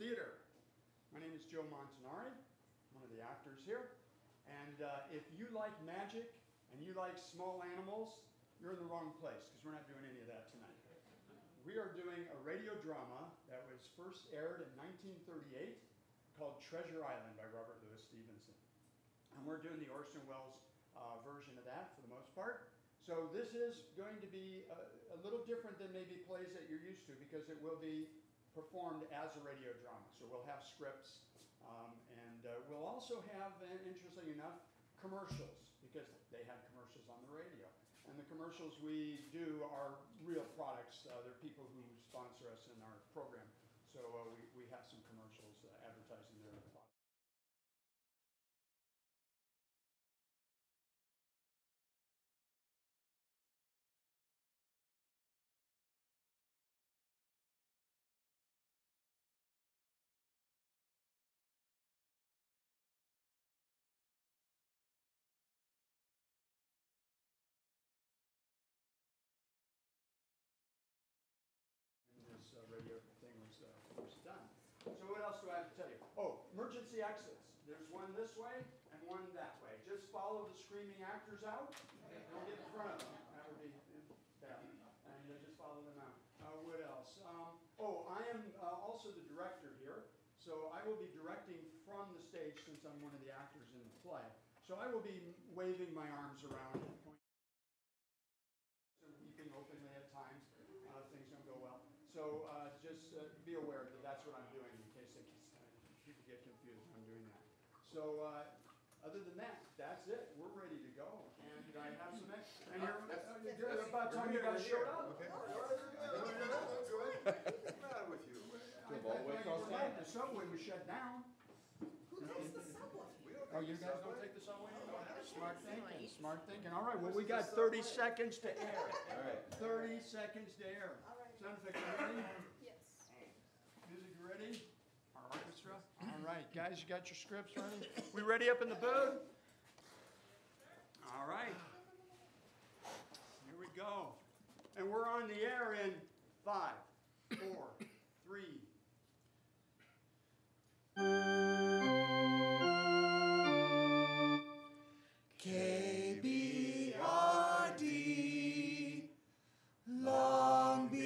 theater. My name is Joe Montanari. I'm one of the actors here. And if you like magic and you like small animals, you're in the wrong place because we're not doing any of that tonight. We are doing a radio drama that was first aired in 1938 called Treasure Island by Robert Louis Stevenson. And we're doing the Orson Welles version of that for the most part. So this is going to be a little different than maybe plays that you're used to because it will be performed as a radio drama. So we'll have scripts and we'll also have, interestingly enough, commercials because they had commercials on the radio. And the commercials we do are real products. They're people who sponsor us in our program. So we have some commercials advertising their products. Radio thing was first done. So what else do I have to tell you? Oh, emergency exits. There's one this way and one that way. Just follow the screaming actors out. Don't get in front of them. That would be bad. And just follow them out. What else? I am also the director here. So I will be directing from the stage since I'm one of the actors in the play. So I will be waving my arms around and pointing. Weeping openly at times. Things don't go well. So just be aware that that's what I'm doing in case people get confused when I'm doing that. So other than that, that's it. We're ready to go. And I have some extra. And you're about time you guys showed up. Okay. What's the matter with you? The subway was shut down. Who takes the subway? Oh, you guys don't take the subway anymore? Smart thinking, smart thinking. All right, well, we got 30 seconds to air. All right. 30 seconds to air. All right. Sound effects, you ready? Yes. Music ready? Orchestra? All right, guys, you got your scripts ready? We ready up in the booth? All right. Here we go. And we're on the air in 5, 4, 3. KBRD, Long Beach.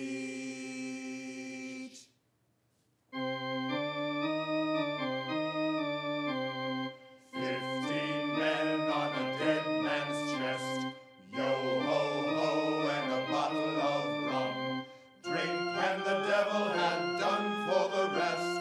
15 men on a dead man's chest. Yo ho ho and a bottle of rum. Drink and the devil had done for the rest.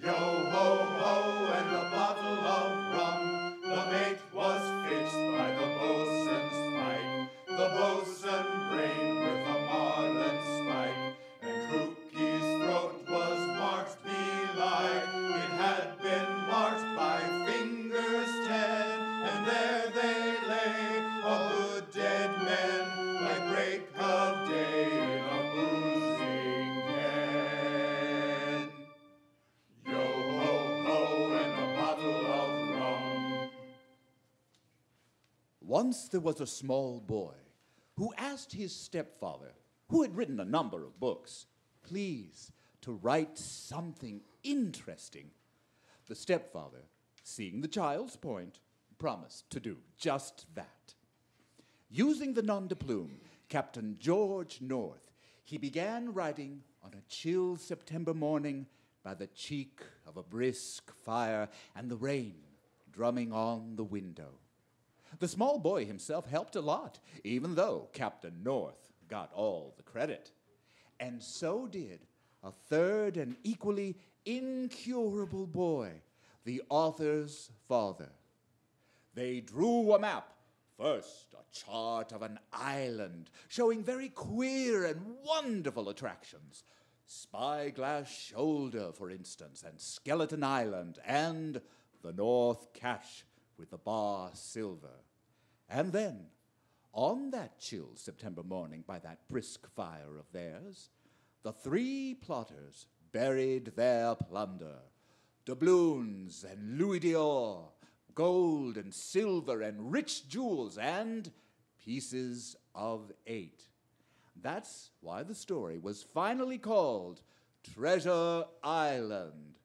Yo ho ho and a bottle of rum. The mate was fixed by the boatswain's spike. The boatswain brain with a marlin spike. And Crookie's throat was marked belike. It had been marked by fingers 10. And there they lay, all good dead men, like break of day in a boozing den. Yo ho ho and a bottle of rum. Once there was a small boy who asked his stepfather, who had written a number of books, please to write something interesting. The stepfather, seeing the child's point, promised to do just that. Using the nom de plume, Captain George North, he began writing on a chill September morning by the cheek of a brisk fire and the rain drumming on the window. The small boy himself helped a lot, even though Captain North got all the credit. And so did a third and equally incurable boy, the author's father. They drew a map. First, a chart of an island showing very queer and wonderful attractions. Spyglass Shoulder, for instance, and Skeleton Island, and the North Cache with the bar silver. And then, on that chill September morning by that brisk fire of theirs, the three plotters buried their plunder, doubloons and louis d'or, gold and silver and rich jewels, and pieces of 8. That's why the story was finally called Treasure Island.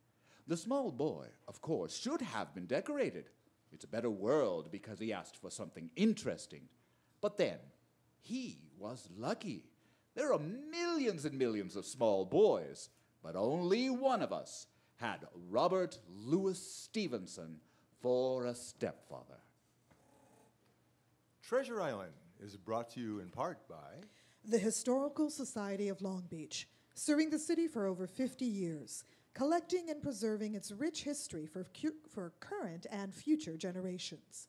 The small boy, of course, should have been decorated. It's a better world because he asked for something interesting. But then, he was lucky. There are millions and millions of small boys, but only one of us had Robert Louis Stevenson for a stepfather. Treasure Island is brought to you in part by The Historical Society of Long Beach, serving the city for over 50 years, collecting and preserving its rich history for current and future generations.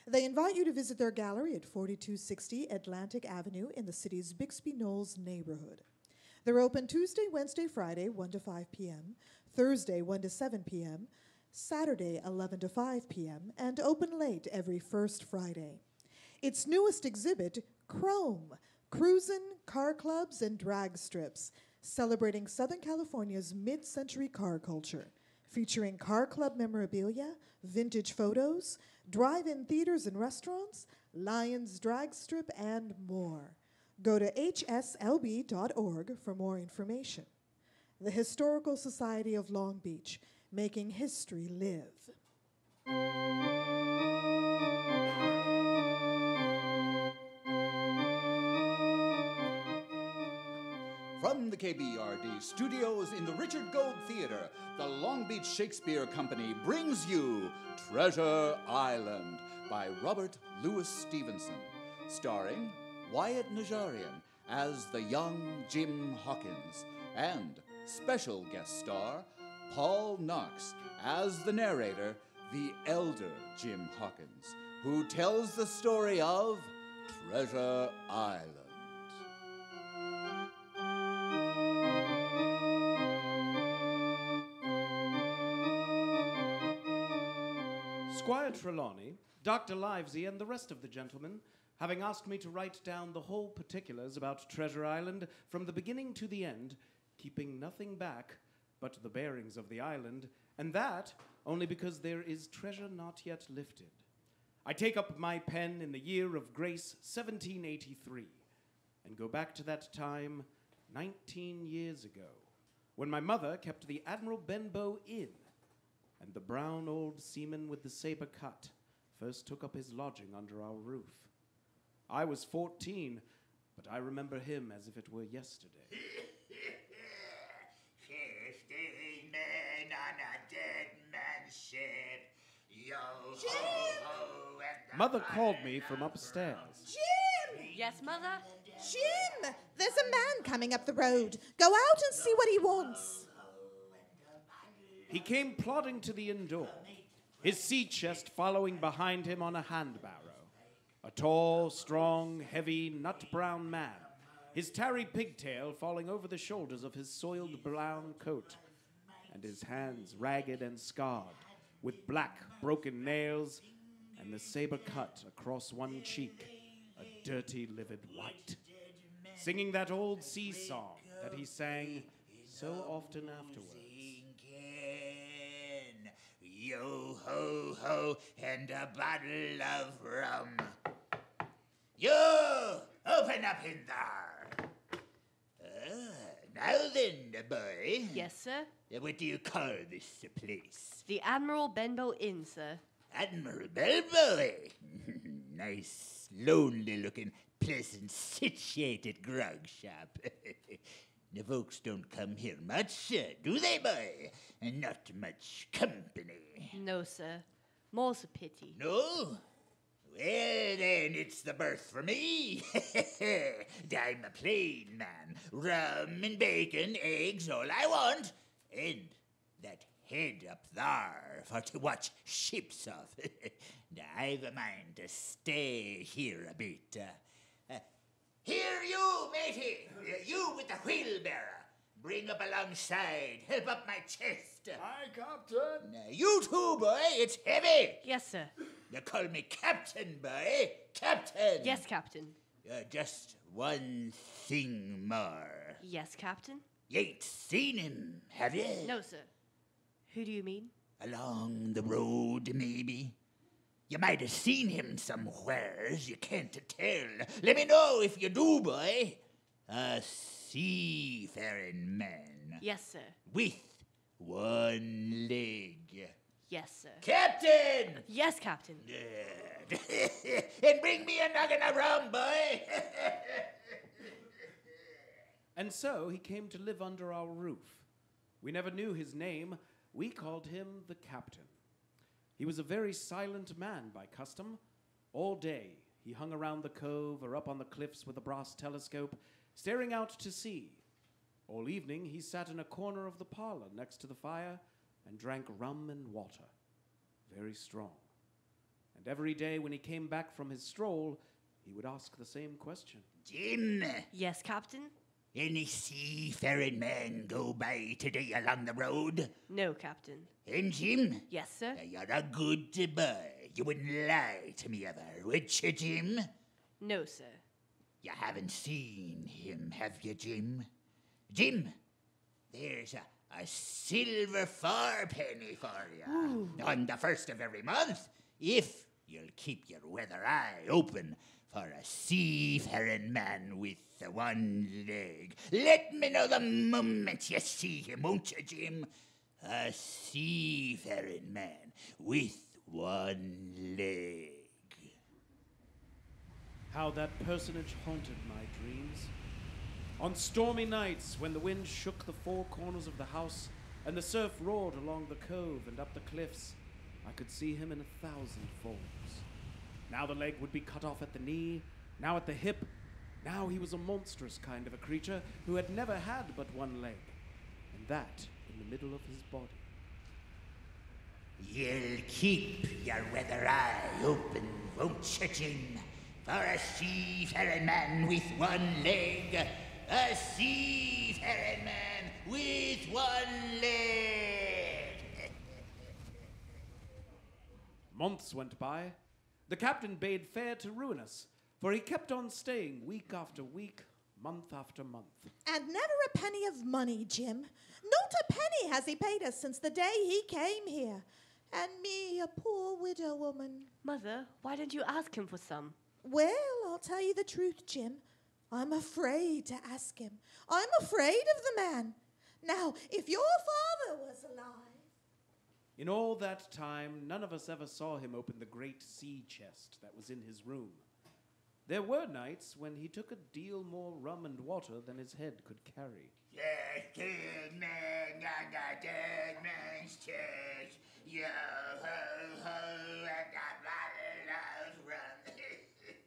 They invite you to visit their gallery at 4260 Atlantic Avenue in the city's Bixby Knolls neighborhood. They're open Tuesday, Wednesday, Friday, 1 to 5 p.m., Thursday, 1 to 7 p.m., Saturday, 11 to 5 p.m., and open late every first Friday. Its newest exhibit, Chrome, Cruisin', Car Clubs, and Drag Strips, celebrating Southern California's mid-century car culture, featuring car club memorabilia, vintage photos, drive-in theaters and restaurants, Lions Drag Strip, and more. Go to hslb.org for more information. The Historical Society of Long Beach, making history live. From the KBRD studios in the Richard Gold Theater, the Long Beach Shakespeare Company brings you Treasure Island by Robert Louis Stevenson, starring Wyatt Najarian as the young Jim Hawkins, and special guest star Paul Knox as the narrator, the elder Jim Hawkins, who tells the story of Treasure Island. Squire Trelawney, Dr. Livesey, and the rest of the gentlemen, having asked me to write down the whole particulars about Treasure Island from the beginning to the end, keeping nothing back but the bearings of the island, and that only because there is treasure not yet lifted. I take up my pen in the year of grace 1783 and go back to that time 19 years ago, when my mother kept the Admiral Benbow Inn, and the brown old seaman with the saber cut first took up his lodging under our roof. I was 14, but I remember him as if it were yesterday. 15 men on a dead man's ship. Yo Jim! ho ho and the Mother called me from upstairs. Jim! Yes, Mother? Jim! There's a man coming up the road. Go out and see what he wants. He came plodding to the inn door, his sea chest following behind him on a hand barrow. A tall, strong, heavy, nut-brown man, his tarry pigtail falling over the shoulders of his soiled brown coat, and his hands ragged and scarred, with black, broken nails, and the saber cut across one cheek, a dirty, livid white, singing that old sea song that he sang so often afterwards. Yo ho ho and a bottle of rum. You open up in there. Now then, boy. Yes, sir? What do you call this place? The Admiral Benbow Inn, sir. Admiral Bellboy. Nice, lonely-looking, pleasant, situated grog shop. The folks don't come here much, do they, boy? Not much company. No, sir. More's a pity. No? Well, then it's the berth for me. I'm a plain man. Rum and bacon, eggs, all I want. And that head up there for to watch ships off. I've a mind to stay here a bit. Here you, matey. You with the wheelbarrow. Bring up alongside. Help up my chest. Hi, Captain. You too, boy. It's heavy. Yes, sir. You call me Captain, boy. Captain. Yes, Captain. Just one thing more. Yes, Captain. You ain't seen him, have you? No, sir. Who do you mean? Along the road, maybe. You might have seen him somewheres, you can't tell. Let me know if you do, boy. A seafaring man. Yes, sir. With one leg. Yes, sir. Captain! Yes, Captain. And bring me a noggin of rum, boy. And so he came to live under our roof. We never knew his name. We called him the Captain. He was a very silent man by custom. All day he hung around the cove or up on the cliffs with a brass telescope, staring out to sea. All evening he sat in a corner of the parlor next to the fire and drank rum and water, very strong. And every day when he came back from his stroll, he would ask the same question. Jim, Yes, Captain. any seafaring man go by today along the road? No, Captain. And Jim, Yes, sir. you're a good boy. You wouldn't lie to me ever, would you, Jim? No, sir. You haven't seen him, have you, Jim? Jim, there's a silver fourpenny for you on the first of every month, if you'll keep your weather eye open for a seafaring man with the one leg. Let me know the moment you see him, won't you, Jim? A seafaring man with one leg. How that personage haunted my dreams. On stormy nights, when the wind shook the four corners of the house and the surf roared along the cove and up the cliffs, I could see him in 1,000 forms. Now the leg would be cut off at the knee, now at the hip. Now he was a monstrous kind of a creature who had never had but one leg, and that in the middle of his body. You'll keep your weather eye open, won't you, Jim? For a seafaring man with one leg. A seafaring man with one leg. Months went by. The captain bade fair to ruin us, for he kept on staying week after week, month after month. And never a penny of money, Jim. Not a penny has he paid us since the day he came here. And me, a poor widow woman. Mother, why don't you ask him for some? Well, I'll tell you the truth, Jim. I'm afraid to ask him. I'm afraid of the man. Now, if your father was alive... In all that time, none of us ever saw him open the great sea chest that was in his room. There were nights when he took a deal more rum and water than his head could carry. The dead man on the dead man's chest. Yo ho ho, and a bottle of rum.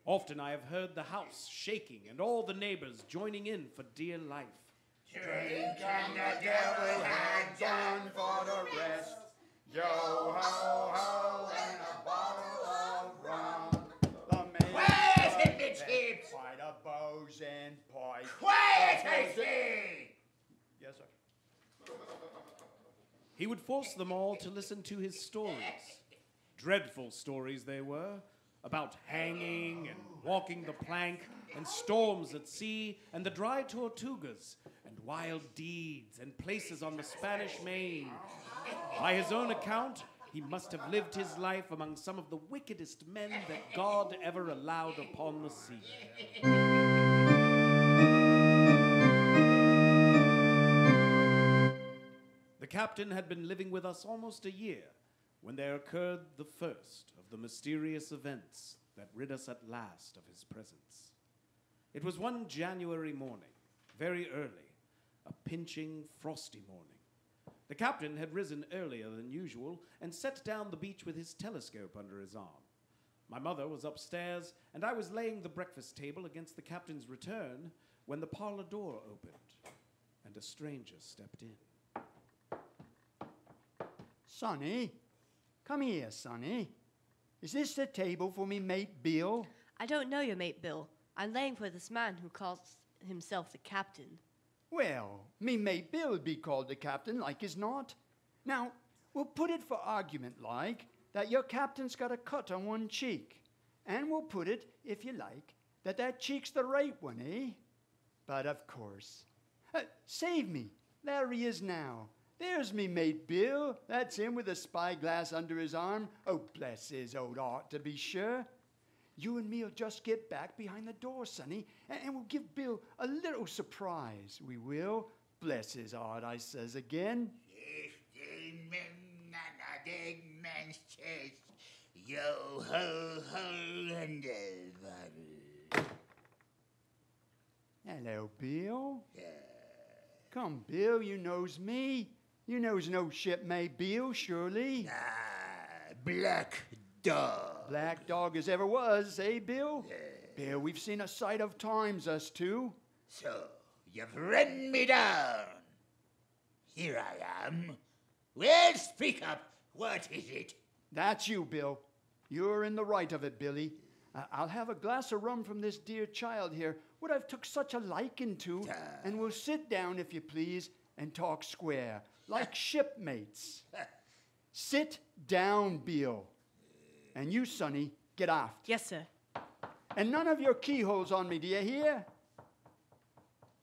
Often I have heard the house shaking and all the neighbors joining in for dear life. Drink and the devil had done for the rest. Yo ho ho and a bottle of rum. The man Quiet in the chips! by the bows and pipes. Quiet, I say! Yes, sir. He would force them all to listen to his stories. Dreadful stories they were, about hanging and walking the plank and storms at sea and the dry Tortugas and wild deeds and places on the Spanish Main. By his own account, he must have lived his life among some of the wickedest men that God ever allowed upon the sea. The captain had been living with us almost a year when there occurred the first of the mysterious events that rid us at last of his presence. It was one January morning, very early, a pinching, frosty morning. The captain had risen earlier than usual and set down the beach with his telescope under his arm. My mother was upstairs, and I was laying the breakfast table against the captain's return when the parlor door opened, and a stranger stepped in. Sonny, come here, Sonny. Is this the table for me mate Bill? I don't know your mate, Bill. I'm laying for this man who calls himself the captain. Well, me mate Bill'd be called the captain like as not. Now, we'll put it for argument like that your captain's got a cut on one cheek. And we'll put it, if you like, that that cheek's the right one, eh? But of course. Save me. There he is now. There's me mate Bill. That's him with a spyglass under his arm. Oh, bless his old heart, to be sure. You and me'll just get back behind the door, Sonny, and we'll give Bill a little surprise. We will. Bless his heart, I says again. Yes, Jim, on a dead man's chest. Yo ho ho and a bottle. Hello, Bill. Come, Bill, you knows me. You knows no shipmate Bill, surely. Black Dog. Black dog as ever was, eh, Bill? Bill, we've seen a sight of times, us two. So, you've run me down. Here I am. Well, speak up. What is it? That's you, Bill. You're in the right of it, Billy. I'll have a glass of rum from this dear child here, what I've took such a liking to, and we'll sit down, if you please, and talk square, like shipmates. Sit down, Bill. And you, Sonny, get aft. Yes, sir. And none of your keyholes on me, do you hear?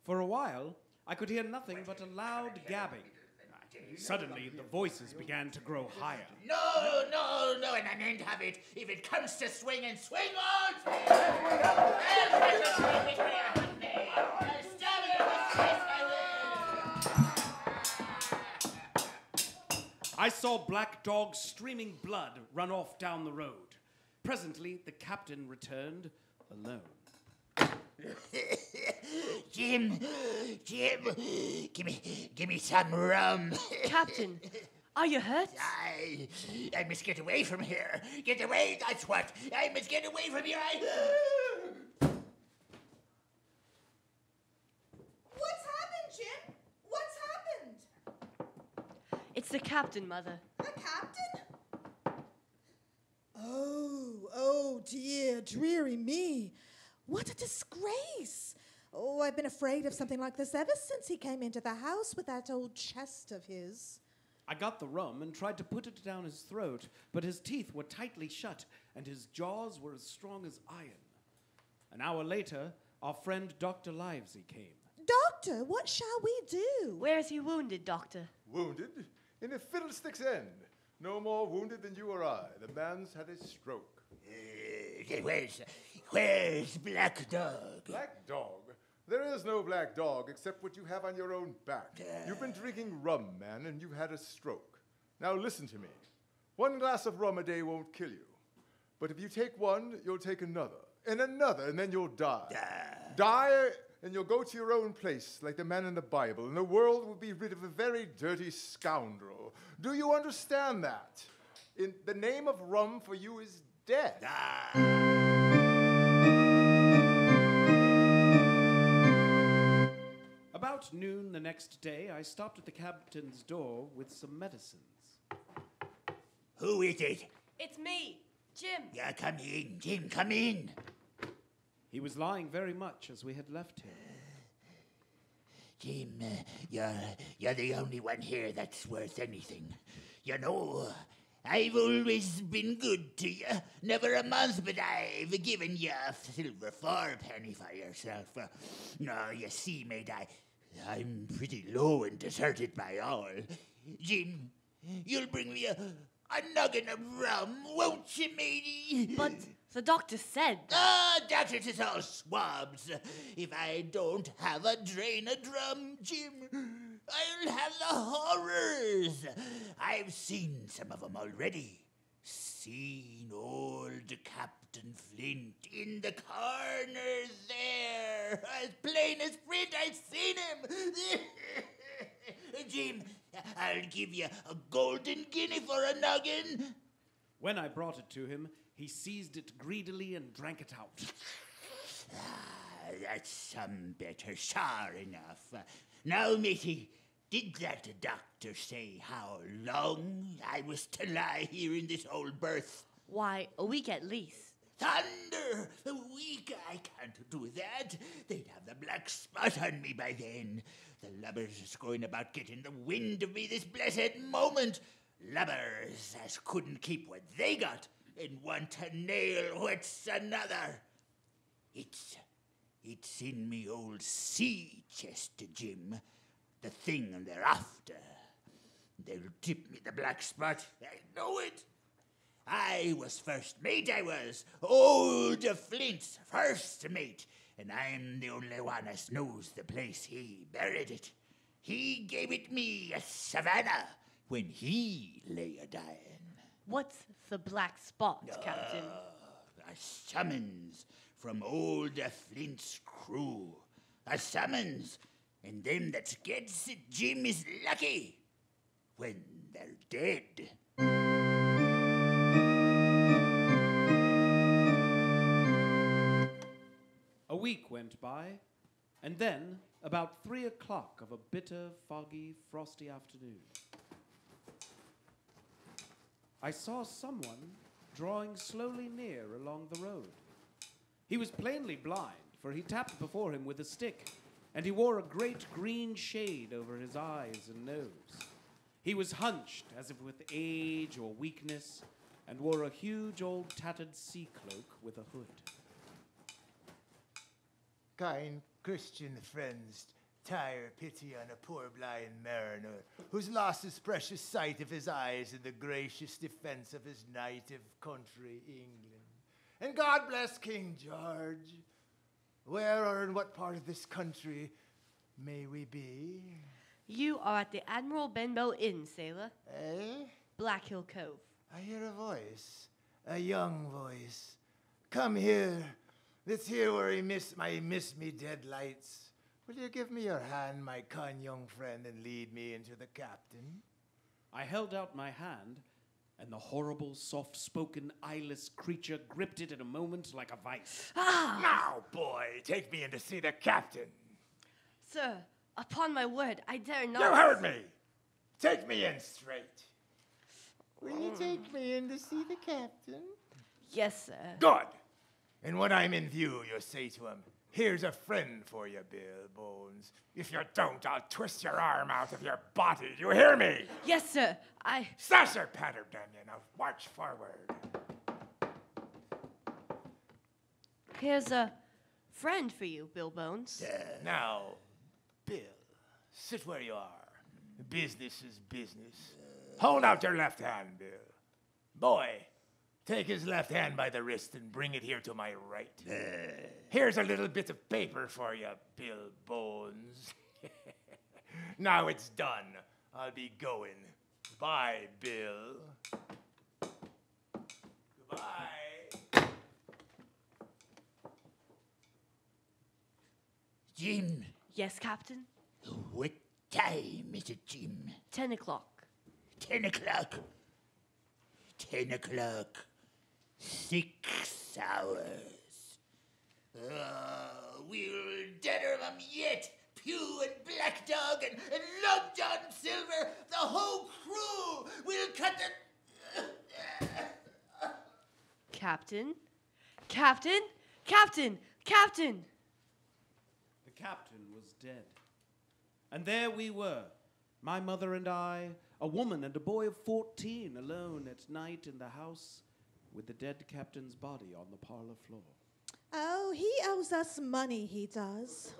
For a while, I could hear nothing but a loud gabbing. Suddenly, the voices began to grow higher. No, and I ain't have it. If it comes to swinging, swing on! I saw Black Dog streaming blood run off down the road. Presently, the captain returned alone. Jim, give me some rum. Captain, are you hurt? I must get away from here. Get away, that's what. I must get away from here. What's happened, Jim? What's happened? It's the captain, Mother. The captain? Oh dear, dreary me. What a disgrace. Oh, I've been afraid of something like this ever since he came into the house with that old chest of his. I got the rum and tried to put it down his throat, but his teeth were tightly shut and his jaws were as strong as iron. An hour later, our friend Dr. Livesey came. Doctor, what shall we do? Where is he wounded, Doctor? Wounded? In the fiddlestick's end. No more wounded than you or I. The man's had a stroke. Where's Black Dog? Black Dog? There is no black dog except what you have on your own back. You've been drinking rum, man, and you've had a stroke. Now listen to me. One glass of rum a day won't kill you. But if you take one, you'll take another, and then you'll die. Die, and you'll go to your own place, like the man in the Bible, and the world will be rid of a very dirty scoundrel. Do you understand that? In the name of rum for you is death. About noon the next day, I stopped at the captain's door with some medicines. Who is it? It's me, Jim. Yeah, come in, Jim, come in. He was lying very much as we had left him. Jim, you're the only one here that's worth anything. You know, I've always been good to you. Never a month, but I've given you a silver fourpenny for yourself. No, you see, mate, I'm pretty low and deserted by all. Jim, you'll bring me a noggin of rum, won't you, matey? But the doctor said... Doctors is all swabs. If I don't have a drain of rum, Jim, I'll have the horrors. I've seen some of them already. Seen old Captain Flint in the corner there. As plain as print, I've seen him. Jim, I'll give you a golden guinea for a noggin. When I brought it to him, he seized it greedily and drank it out. That's some better, sure enough. Now, matey, did that doctor say how long I was to lie here in this old berth? Why, a week at least. Thunder! A week? I can't do that. They'd have the black spot on me by then. The lubbers is going about getting the wind of me this blessed moment. Lubbers as couldn't keep what they got and want to nail what's another. It's in me old sea chest, Jim. The thing they're after. They'll tip me the black spot. I know it. I was first mate, I was. Old Flint's first mate. And I'm the only one as knows the place he buried it. He gave it me at Savannah when he lay a-dying. What's the black spot, Captain? A summons from old Flint's crew. A summons, and them that gets it, Jim, is lucky when they're dead. A week went by, and then, about 3 o'clock of a bitter, foggy, frosty afternoon, I saw someone drawing slowly near along the road. He was plainly blind, for he tapped before him with a stick, and he wore a great green shade over his eyes and nose. He was hunched as if with age or weakness, and wore a huge old tattered sea cloak with a hood. Kind Christian friends, tire pity on a poor blind mariner who's lost his precious sight of his eyes in the gracious defense of his native country, England. And God bless King George. Where or in what part of this country may we be? You are at the Admiral Benbow Inn, sailor. Eh? Black Hill Cove. I hear a voice, a young voice. Come here. Let's hear where he miss me dead lights. Will you give me your hand, my kind young friend, and lead me into the captain? I held out my hand, and the horrible, soft-spoken, eyeless creature gripped it in a moment like a vice. Now, boy, take me in to see the captain. Sir, upon my word, I dare not. You heard me. Take me in straight. Will you take me in to see the captain? Yes, sir. Good. And when I'm in view, you'll say to him, here's a friend for you, Bill Bones. If you don't, I'll twist your arm out of your body. You hear me? Yes, sir. Sasser patter, damn you. Now march forward. Here's a friend for you, Bill Bones. Now, Bill, sit where you are. Business is business. Hold out your left hand, Bill. Boy, take his left hand by the wrist and bring it here to my right. Here's a little bit of paper for you, Bill Bones. Now it's done. I'll be going. Bye, Bill. Goodbye. Jim, Yes, Captain. what time is it, Jim? 10 o'clock. 10 o'clock. 10 o'clock. 6 hours. We'll deader them yet. Pew and Black Dog and Long John Silver, the whole crew. We'll cut the... Captain? Captain? Captain! Captain! The captain was dead. And there we were, my mother and I, a woman and a boy of 14, alone at night in the house with the dead captain's body on the parlor floor. Oh, he owes us money, he does.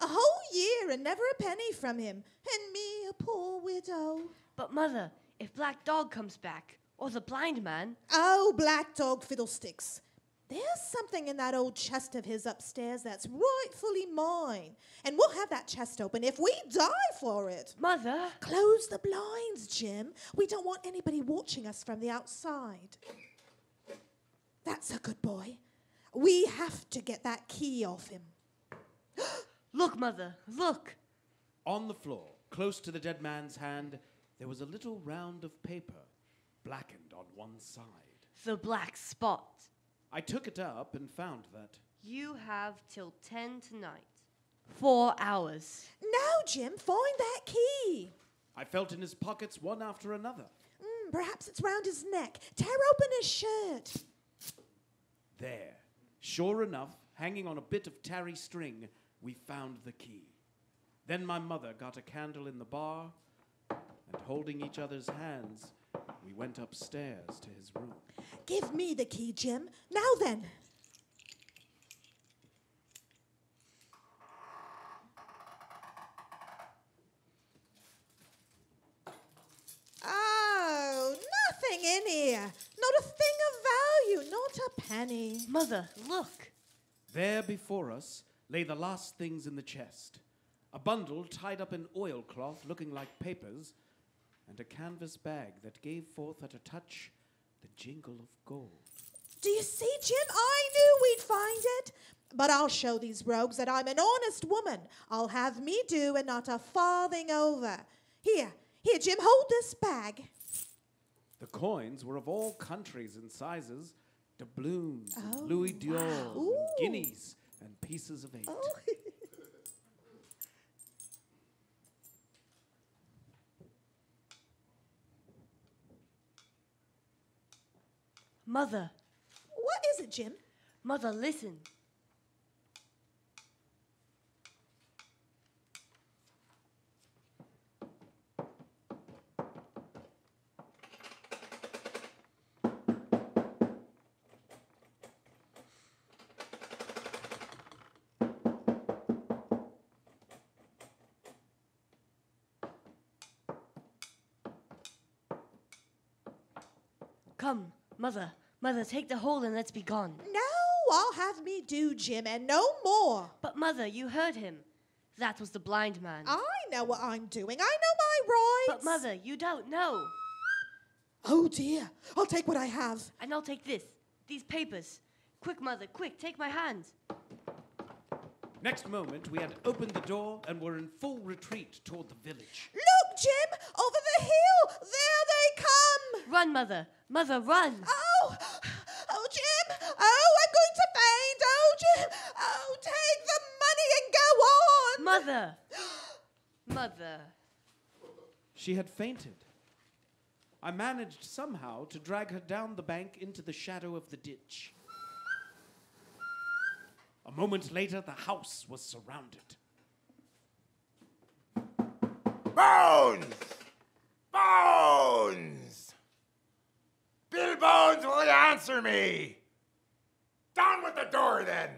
A whole year and never a penny from him. And me, a poor widow. But, Mother, if Black Dog comes back, or the blind man... Oh, Black Dog fiddlesticks. There's something in that old chest of his upstairs that's rightfully mine. And we'll have that chest open if we die for it. Mother! Close the blinds, Jim. We don't want anybody watching us from the outside. That's a good boy. We have to get that key off him. Look, Mother, look! On the floor, close to the dead man's hand, there was a little round of paper, blackened on one side. The black spot. I took it up and found that. You have till 10 tonight. 4 hours. Now, Jim, find that key. I felt in his pockets one after another. Perhaps it's round his neck. Tear open his shirt. There, sure enough, hanging on a bit of tarry string, we found the key. Then my mother got a candle in the bar, and holding each other's hands, we went upstairs to his room. Give me the key, Jim. Now then. Oh, nothing in here. Not a thing of value, not a penny. Mother, look. There before us lay the last things in the chest. A bundle tied up in oilcloth looking like papers, and a canvas bag that gave forth at a touch the jingle of gold. Do you see, Jim? I knew we'd find it. But I'll show these rogues that I'm an honest woman. I'll have me do and not a farthing over. Here, Jim, hold this bag. The coins were of all countries and sizes, doubloons, Oh, and louis d'or, wow. and guineas, and pieces of 8. Oh. Mother, What is it, Jim? Mother, listen. Come, Mother, take the whole and let's be gone. No, I'll have me do, Jim, and no more. But Mother, you heard him. That was the blind man. I know what I'm doing. I know my rights. But Mother, you don't know. Oh, dear. I'll take what I have. And I'll take this, these papers. Quick, Mother, quick, take my hand. Next moment, we had opened the door and were in full retreat toward the village. Look, Jim, over the hill. There they come. Run, Mother. Mother, run. Oh, Jim. Oh, I'm going to faint. Oh, Jim. Oh, take the money and go on. Mother. Mother. She had fainted. I managed somehow to drag her down the bank into the shadow of the ditch. A moment later, the house was surrounded. Bones! Bones! Bill Bones, will you answer me? Down with the door, then.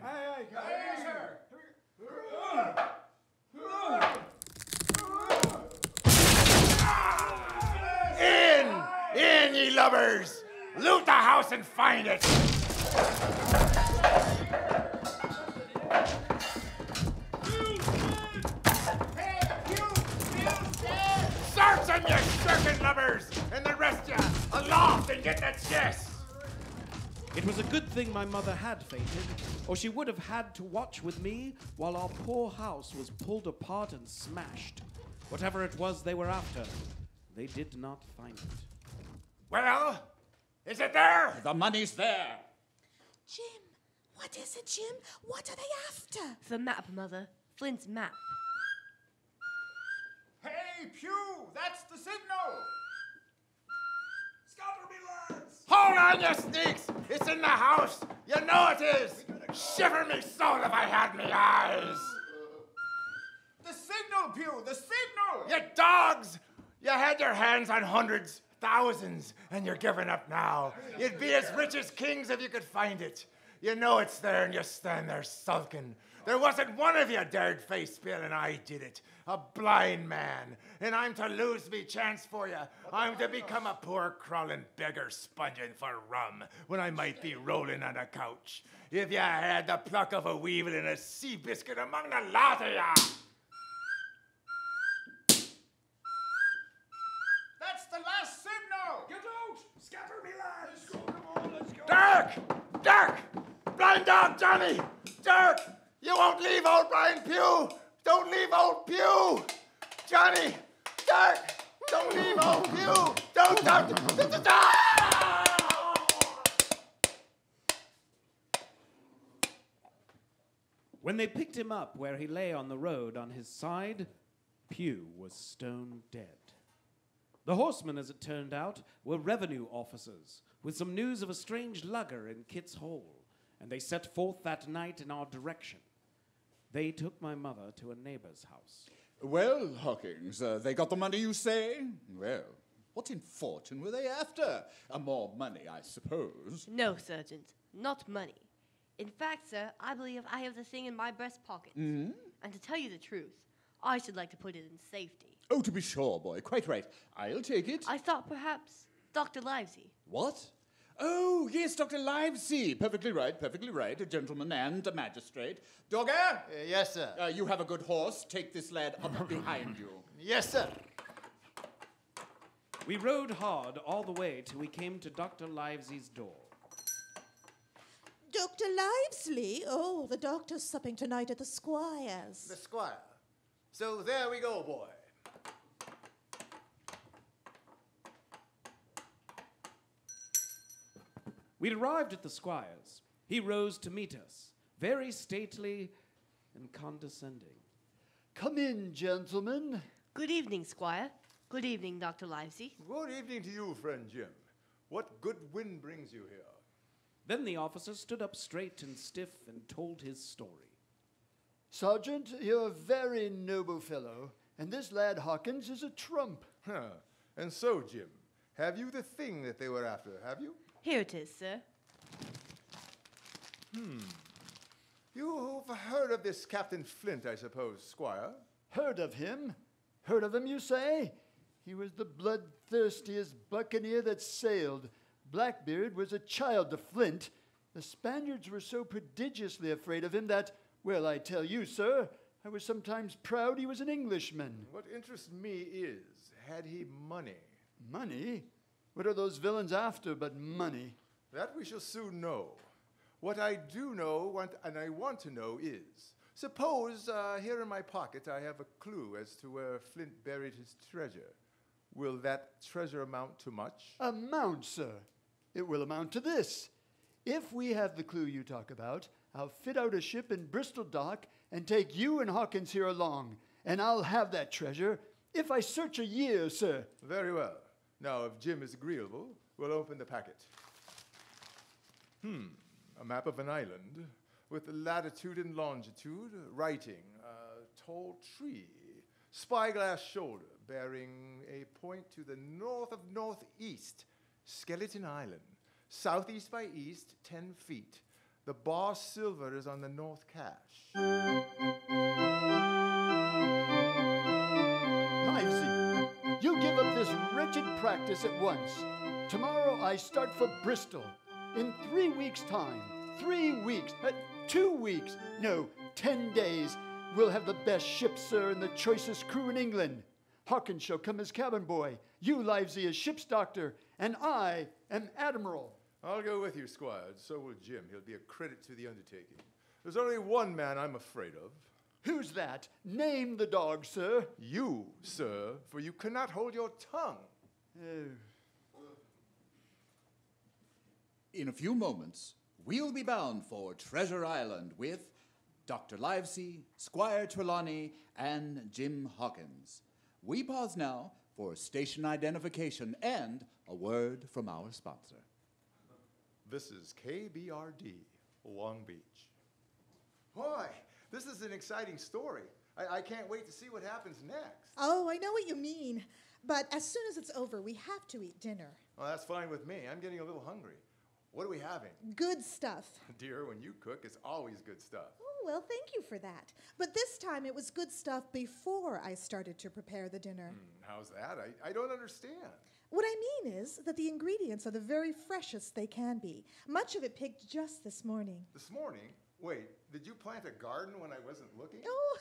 In, ye lubbers! Loot the house and find it! Search them, you shirking lubbers! And the rest of you, aloft and get the chest! It was a good thing my mother had fainted, or she would have had to watch with me while our poor house was pulled apart and smashed. Whatever it was they were after, they did not find it. Well, is it there? The money's there. Jim, what is it, Jim? What are they after? The map, Mother. Flint's map. Hey, Pew, that's the signal. Scupper me, lads. Hold on, you sneaks! It's in the house! You know it is! Shiver me soul if I had me eyes! The signal, Pew, the signal. You dogs! You had your hands on hundreds, thousands, and you're giving up now. You'd be as rich as kings if you could find it. You know it's there and you stand there sulking. There wasn't one of you dared face Bill and I did it. A blind man. And I'm to lose me chance for you. I'm to become a poor crawling beggar sponging for rum when I might be rolling on a couch. If you had the pluck of a weevil and a sea biscuit among the lot of ya. That's the last signal. Get out. Scupper me, lads. Let's go, come on, let's go. Dirk! Dirk! Blind dog Johnny! Dirk! You won't leave old Brian Pugh! Don't leave old Pugh! Johnny! Dirk! Don't leave old Pugh! Don't! When they picked him up where he lay on the road on his side, Pew was stone dead. The horsemen, as it turned out, were revenue officers with some news of a strange lugger in Kit's Hole, and they set forth that night in our direction. They took my mother to a neighbor's house. Well, Hawkins, they got the money, you say? Well, what in fortune were they after? More money, I suppose. No, Sergeant, not money. In fact, sir, I believe I have the thing in my breast pocket. Mm-hmm. And to tell you the truth, I should like to put it in safety. Oh, to be sure, boy. Quite right. I'll take it. I thought perhaps Dr. Livesey. What? Oh, yes, Dr. Livesey. Perfectly right, perfectly right. A gentleman and a magistrate. Dogger? Yes, sir. You have a good horse. Take this lad up behind you. Yes, sir. We rode hard all the way till we came to Dr. Livesy's door. Dr. Livesley? Oh, the doctor's supping tonight at the Squire's. The Squire. So there we go, boy. We'd arrived at the Squire's. He rose to meet us, very stately and condescending. Come in, gentlemen. Good evening, Squire. Good evening, Dr. Livesey. Good evening to you, friend Jim. What good wind brings you here? Then the officer stood up straight and stiff and told his story. Sergeant, you're a very noble fellow, and this lad Hawkins is a trump. Huh. And so, Jim, have you the thing that they were after, have you? Here it is, sir. You've heard of this Captain Flint, I suppose, Squire? Heard of him? Heard of him, you say? He was the bloodthirstiest buccaneer that sailed. Blackbeard was a child to Flint. The Spaniards were so prodigiously afraid of him that, well, I tell you, sir, I was sometimes proud he was an Englishman. What interests me is, had he money? Money? What are those villains after but money? That we shall soon know. What I do know, and I want to know, is, suppose here in my pocket I have a clue as to where Flint buried his treasure. Will that treasure amount to much? Amount, sir? It will amount to this. If we have the clue you talk about, I'll fit out a ship in Bristol dock and take you and Hawkins here along, and I'll have that treasure if I search a year, sir. Very well. Now, if Jim is agreeable, we'll open the packet. A map of an island with the latitude and longitude, writing, tall tree, spyglass shoulder, bearing a point to the north of northeast, Skeleton Island, southeast by east, 10 feet. The bar silver is on the north cache. Livesey, you give up this wretched practice at once. Tomorrow I start for Bristol. In 3 weeks' time. 3 weeks. 2 weeks. No, 10 days. We'll have the best ship, sir, and the choicest crew in England. Hawkins shall come as cabin boy, you, Livesey, as ship's doctor, and I am admiral. I'll go with you, Squire, and so will Jim. He'll be a credit to the undertaking. There's only one man I'm afraid of. Who's that? Name the dog, sir. You, sir, for you cannot hold your tongue. Oh. In a few moments, we'll be bound for Treasure Island with Dr. Livesey, Squire Trelawney, and Jim Hawkins. We pause now for station identification and a word from our sponsor. This is KBRD, Long Beach. Boy, this is an exciting story. I can't wait to see what happens next. Oh, I know what you mean. But as soon as it's over, we have to eat dinner. Well, that's fine with me. I'm getting a little hungry. What are we having? Good stuff. Dear, when you cook, it's always good stuff. Oh, well, thank you for that. But this time it was good stuff before I started to prepare the dinner. How's that? I don't understand. What I mean is that the ingredients are the very freshest they can be. Much of it picked just this morning. This morning? Wait, did you plant a garden when I wasn't looking? Oh,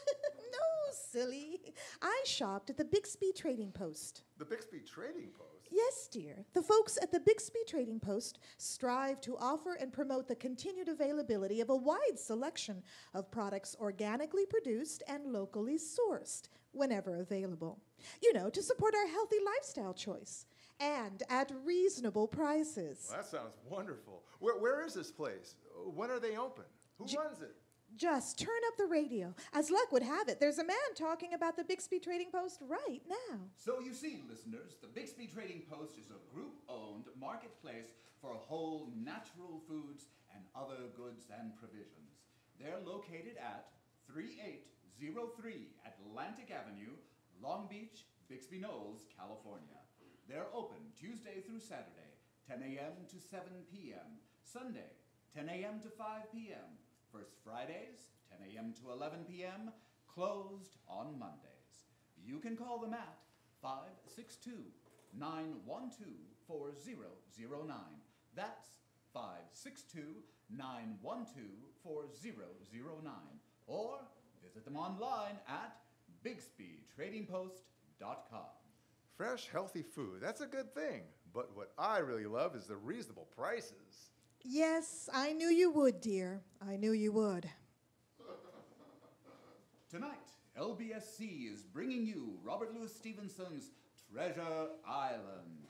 no, silly. I shopped at the Bixby Trading Post. The Bixby Trading Post? Yes, dear. The folks at the Bixby Trading Post strive to offer and promote the continued availability of a wide selection of products organically produced and locally sourced whenever available. You know, to support our healthy lifestyle choice and at reasonable prices. Well, that sounds wonderful. Where is this place? When are they open? Who runs it? Just turn up the radio. As luck would have it, there's a man talking about the Bixby Trading Post right now. So you see, listeners, the Bixby Trading Post is a group-owned marketplace for whole natural foods and other goods and provisions. They're located at 3803 Atlantic Avenue, Long Beach, Bixby Knolls, California. They're open Tuesday through Saturday, 10 a.m. to 7 p.m., Sunday, 10 a.m. to 5 p.m., First Fridays, 10 a.m. to 11 p.m., closed on Mondays. You can call them at 562-912-4009. That's 562-912-4009. Or visit them online at BixbyTradingPost.com. Fresh, healthy food, that's a good thing. But what I really love is the reasonable prices. Yes, I knew you would, dear. I knew you would. Tonight, LBSC is bringing you Robert Louis Stevenson's Treasure Island.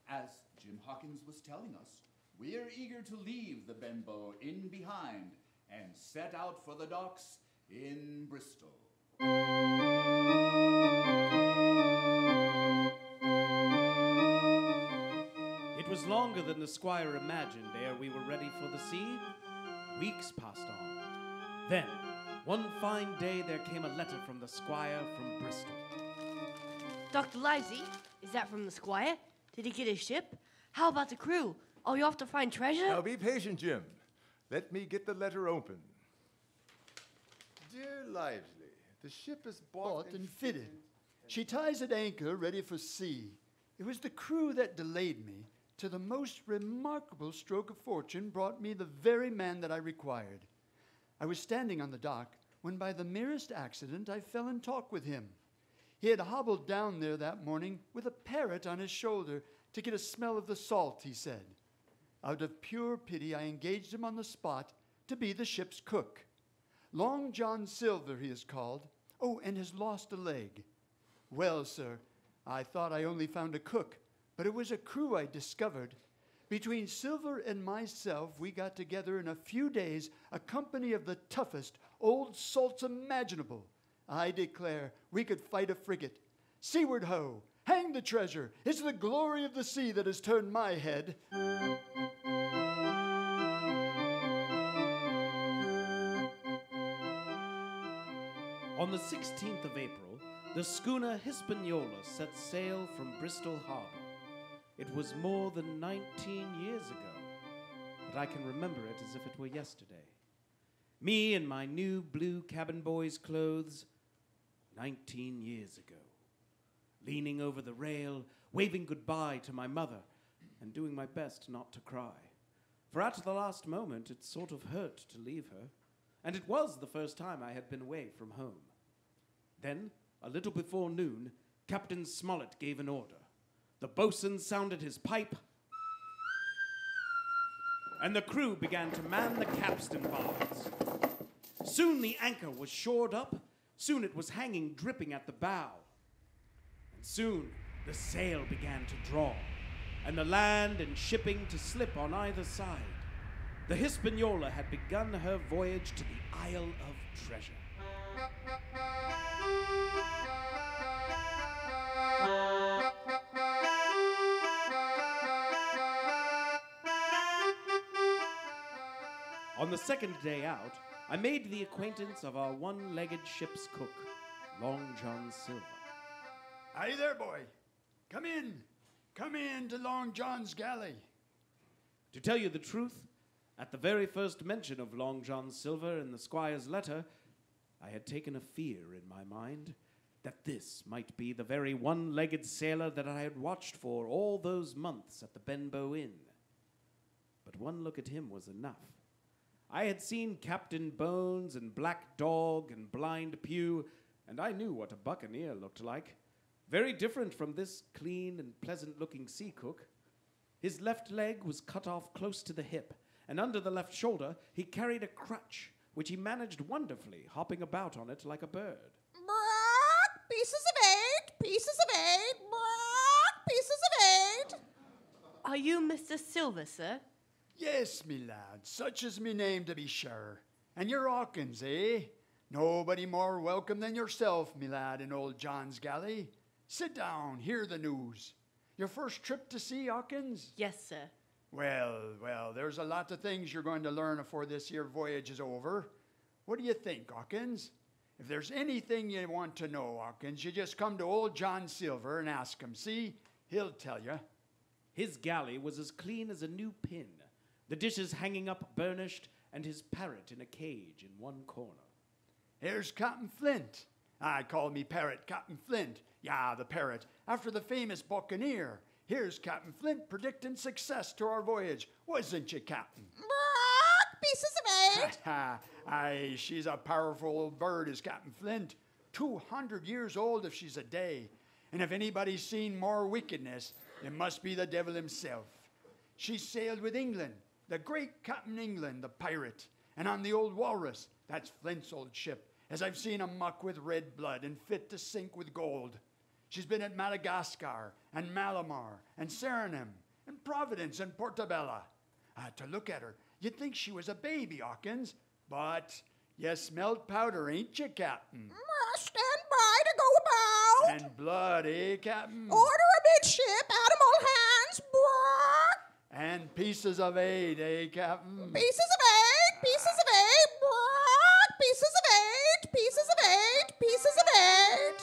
As Jim Hawkins was telling us, we're eager to leave the Benbow Inn behind and set out for the docks in Bristol. It was longer than the squire imagined ere we were ready for the sea. Weeks passed on. Then, one fine day, there came a letter from the squire from Bristol. Dr. Livesey, is that from the squire? Did he get his ship? How about the crew? Are you off to find treasure? Now be patient, Jim. Let me get the letter open. Dear Livesey, the ship is Bought and fitted. She ties at anchor, ready for sea. It was the crew that delayed me, to the most remarkable stroke of fortune brought me the very man that I required. I was standing on the dock when by the merest accident I fell in talk with him. He had hobbled down there that morning with a parrot on his shoulder to get a smell of the salt, he said. Out of pure pity, I engaged him on the spot to be the ship's cook. Long John Silver he is called. Oh, and has lost a leg. Well, sir, I thought I only found a cook, but it was a crew I discovered. Between Silver and myself, we got together in a few days a company of the toughest old salts imaginable. I declare we could fight a frigate. Seaward ho! Hang the treasure! It's the glory of the sea that has turned my head. On the 16th of April, the schooner Hispaniola set sail from Bristol Harbor. It was more than 19 years ago, but I can remember it as if it were yesterday. Me in my new blue cabin boy's clothes, 19 years ago. Leaning over the rail, waving goodbye to my mother, and doing my best not to cry. For at the last moment, it sort of hurt to leave her, and it was the first time I had been away from home. Then, a little before noon, Captain Smollett gave an order. The boatswain sounded his pipe, and the crew began to man the capstan bars. Soon the anchor was shored up, soon it was hanging dripping at the bow. And soon the sail began to draw, and the land and shipping to slip on either side. The Hispaniola had begun her voyage to the Isle of Treasure. On the second day out, I made the acquaintance of our one-legged ship's cook, Long John Silver. Aye there, boy. Come in. Come in to Long John's galley. To tell you the truth, at the very first mention of Long John Silver in the squire's letter, I had taken a fear in my mind that this might be the very one-legged sailor that I had watched for all those months at the Benbow Inn. But one look at him was enough. I had seen Captain Bones and Black Dog and Blind Pew, and I knew what a buccaneer looked like. Very different from this clean and pleasant-looking sea cook. His left leg was cut off close to the hip, and under the left shoulder he carried a crutch, which he managed wonderfully, hopping about on it like a bird. Pieces of 8, pieces of 8, pieces of 8. Are you Mr. Silver, sir? Yes, me lad, such is me name to be sure. And you're Hawkins, eh? Nobody more welcome than yourself, me lad, in old John's galley. Sit down, hear the news. Your first trip to sea, Hawkins? Yes, sir. Well, there's a lot of things you're going to learn before this here voyage is over. What do you think, Hawkins? If there's anything you want to know, Hawkins, you just come to old John Silver and ask him. See, he'll tell you. His galley was as clean as a new pin, the dishes hanging up burnished, and his parrot in a cage in one corner. Here's Captain Flint. I call me parrot Captain Flint. Yeah, the parrot, after the famous buccaneer. Here's Captain Flint predicting success to our voyage. Wasn't you, Captain? Pieces of 8. Aye, she's a powerful old bird, is Captain Flint. 200 years old if she's a day. And if anybody's seen more wickedness, it must be the devil himself. She sailed with England, the great Captain England, the pirate, and on the old Walrus, that's Flint's old ship, as I've seen amuck with red blood and fit to sink with gold. She's been at Madagascar and Malamar and Suriname and Providence and Portobello. To look at her, you'd think she was a baby, Hawkins, but you smelled powder, ain't you, Captain? Stand by to go about. And blood, eh, Captain? Order amidship, animal hands, brrr. And pieces of eight, eh, Captain? Pieces of eight, pieces of eight, brrr. Pieces of eight, pieces of eight, pieces of eight.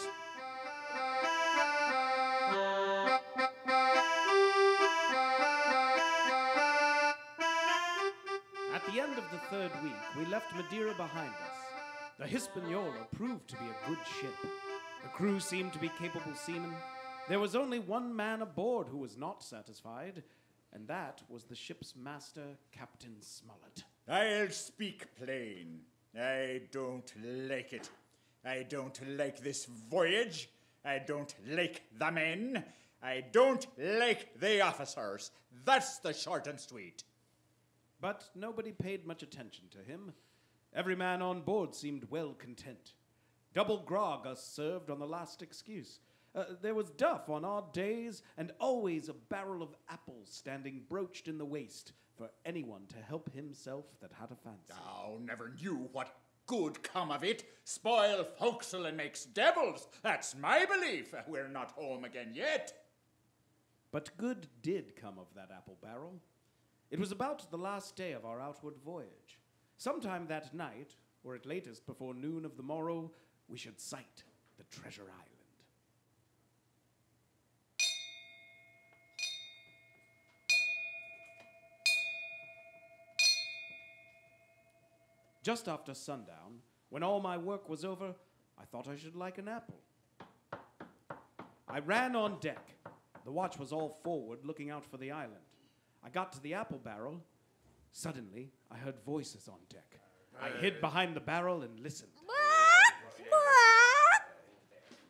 At the end of the third week, we left Madeira behind us. The Hispaniola proved to be a good ship. The crew seemed to be capable seamen. There was only one man aboard who was not satisfied, and that was the ship's master, Captain Smollett. I'll speak plain. I don't like it. I don't like this voyage. I don't like the men. I don't like the officers. That's the short and sweet. But nobody paid much attention to him. Every man on board seemed well content. Double grog us served on the last excuse. There was duff on odd days, and always a barrel of apples standing broached in the waist for anyone to help himself that had a fancy. Thou never knew what good come of it. Spoil forecastle and makes devils. That's my belief. We're not home again yet. But good did come of that apple barrel. It was about the last day of our outward voyage. Sometime that night, or at latest before noon of the morrow, we should sight the treasure island. Just after sundown, when all my work was over, I thought I should like an apple. I ran on deck. The watch was all forward, looking out for the island. I got to the apple barrel. Suddenly, I heard voices on deck. I hid behind the barrel and listened.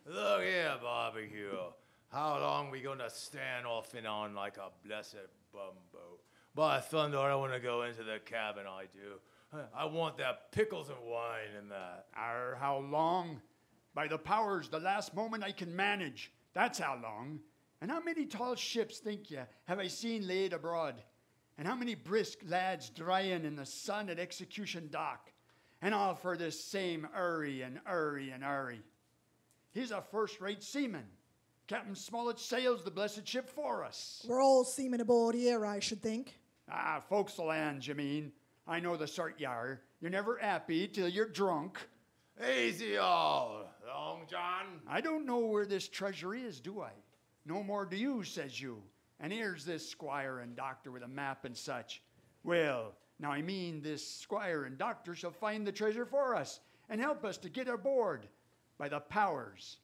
Look here, barbecue. How long we gonna stand off and on like a blessed bumbo? By thunder, I want to go into the cabin, I do. I want that pickles and wine and that. How long? By the powers, the last moment I can manage. That's how long. And how many tall ships, think ye, have I seen laid abroad? And how many brisk lads drying in the sun at Execution Dock? And all for this same Urry and Urry and Urry. He's a first-rate seaman. Captain Smollett sails the blessed ship for us. We're all seamen aboard here, I should think. Forecastle hands, you mean. I know the sort you are. You're never happy till you're drunk. Easy all, Long John. I don't know where this treasure is, do I? No more do you, says you. And here's this squire and doctor with a map and such. Well, now I mean this squire and doctor shall find the treasure for us and help us to get aboard by the powers.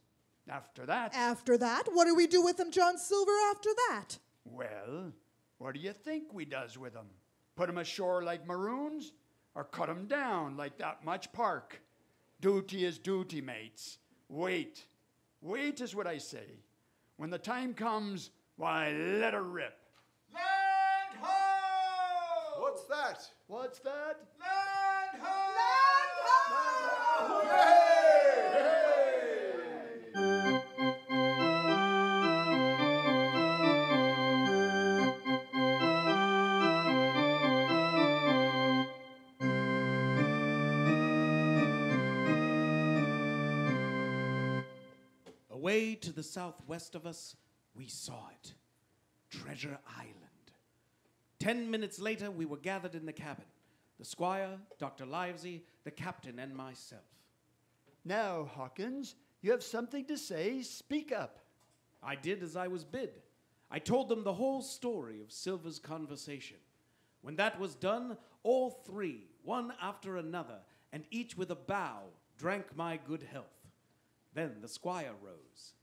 After that... After that? What do we do with them, John Silver, after that? Well, what do you think we does with them? Put 'em ashore like maroons? Or cut 'em down like that much park? Duty is duty, mates. Wait. Wait is what I say. When the time comes, why, let her rip. Land ho! What's that? What's that? Land ho! Land ho! Away to the southwest of us, we saw it. Treasure Island. 10 minutes later, we were gathered in the cabin. The squire, Dr. Livesey, the captain, and myself. Now, Hawkins, you have something to say. Speak up. I did as I was bid. I told them the whole story of Silver's conversation. When that was done, all three, one after another, and each with a bow, drank my good health. Then the squire rose.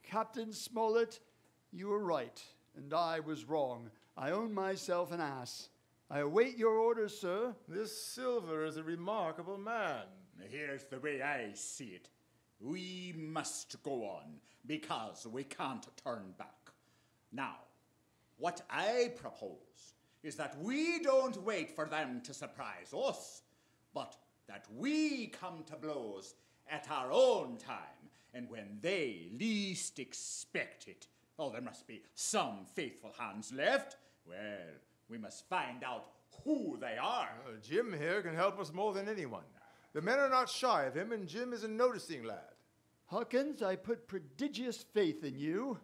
Captain Smollett, you were right, and I was wrong. I own myself an ass. I await your orders, sir. This Silver is a remarkable man. Here's the way I see it. We must go on, because we can't turn back. Now, what I propose is that we don't wait for them to surprise us, but that we come to blows at our own time, and when they least expect it. Oh, there must be some faithful hands left. Well, we must find out who they are. Jim here can help us more than anyone. The men are not shy of him, and Jim is a noticing lad. Hawkins, I put prodigious faith in you.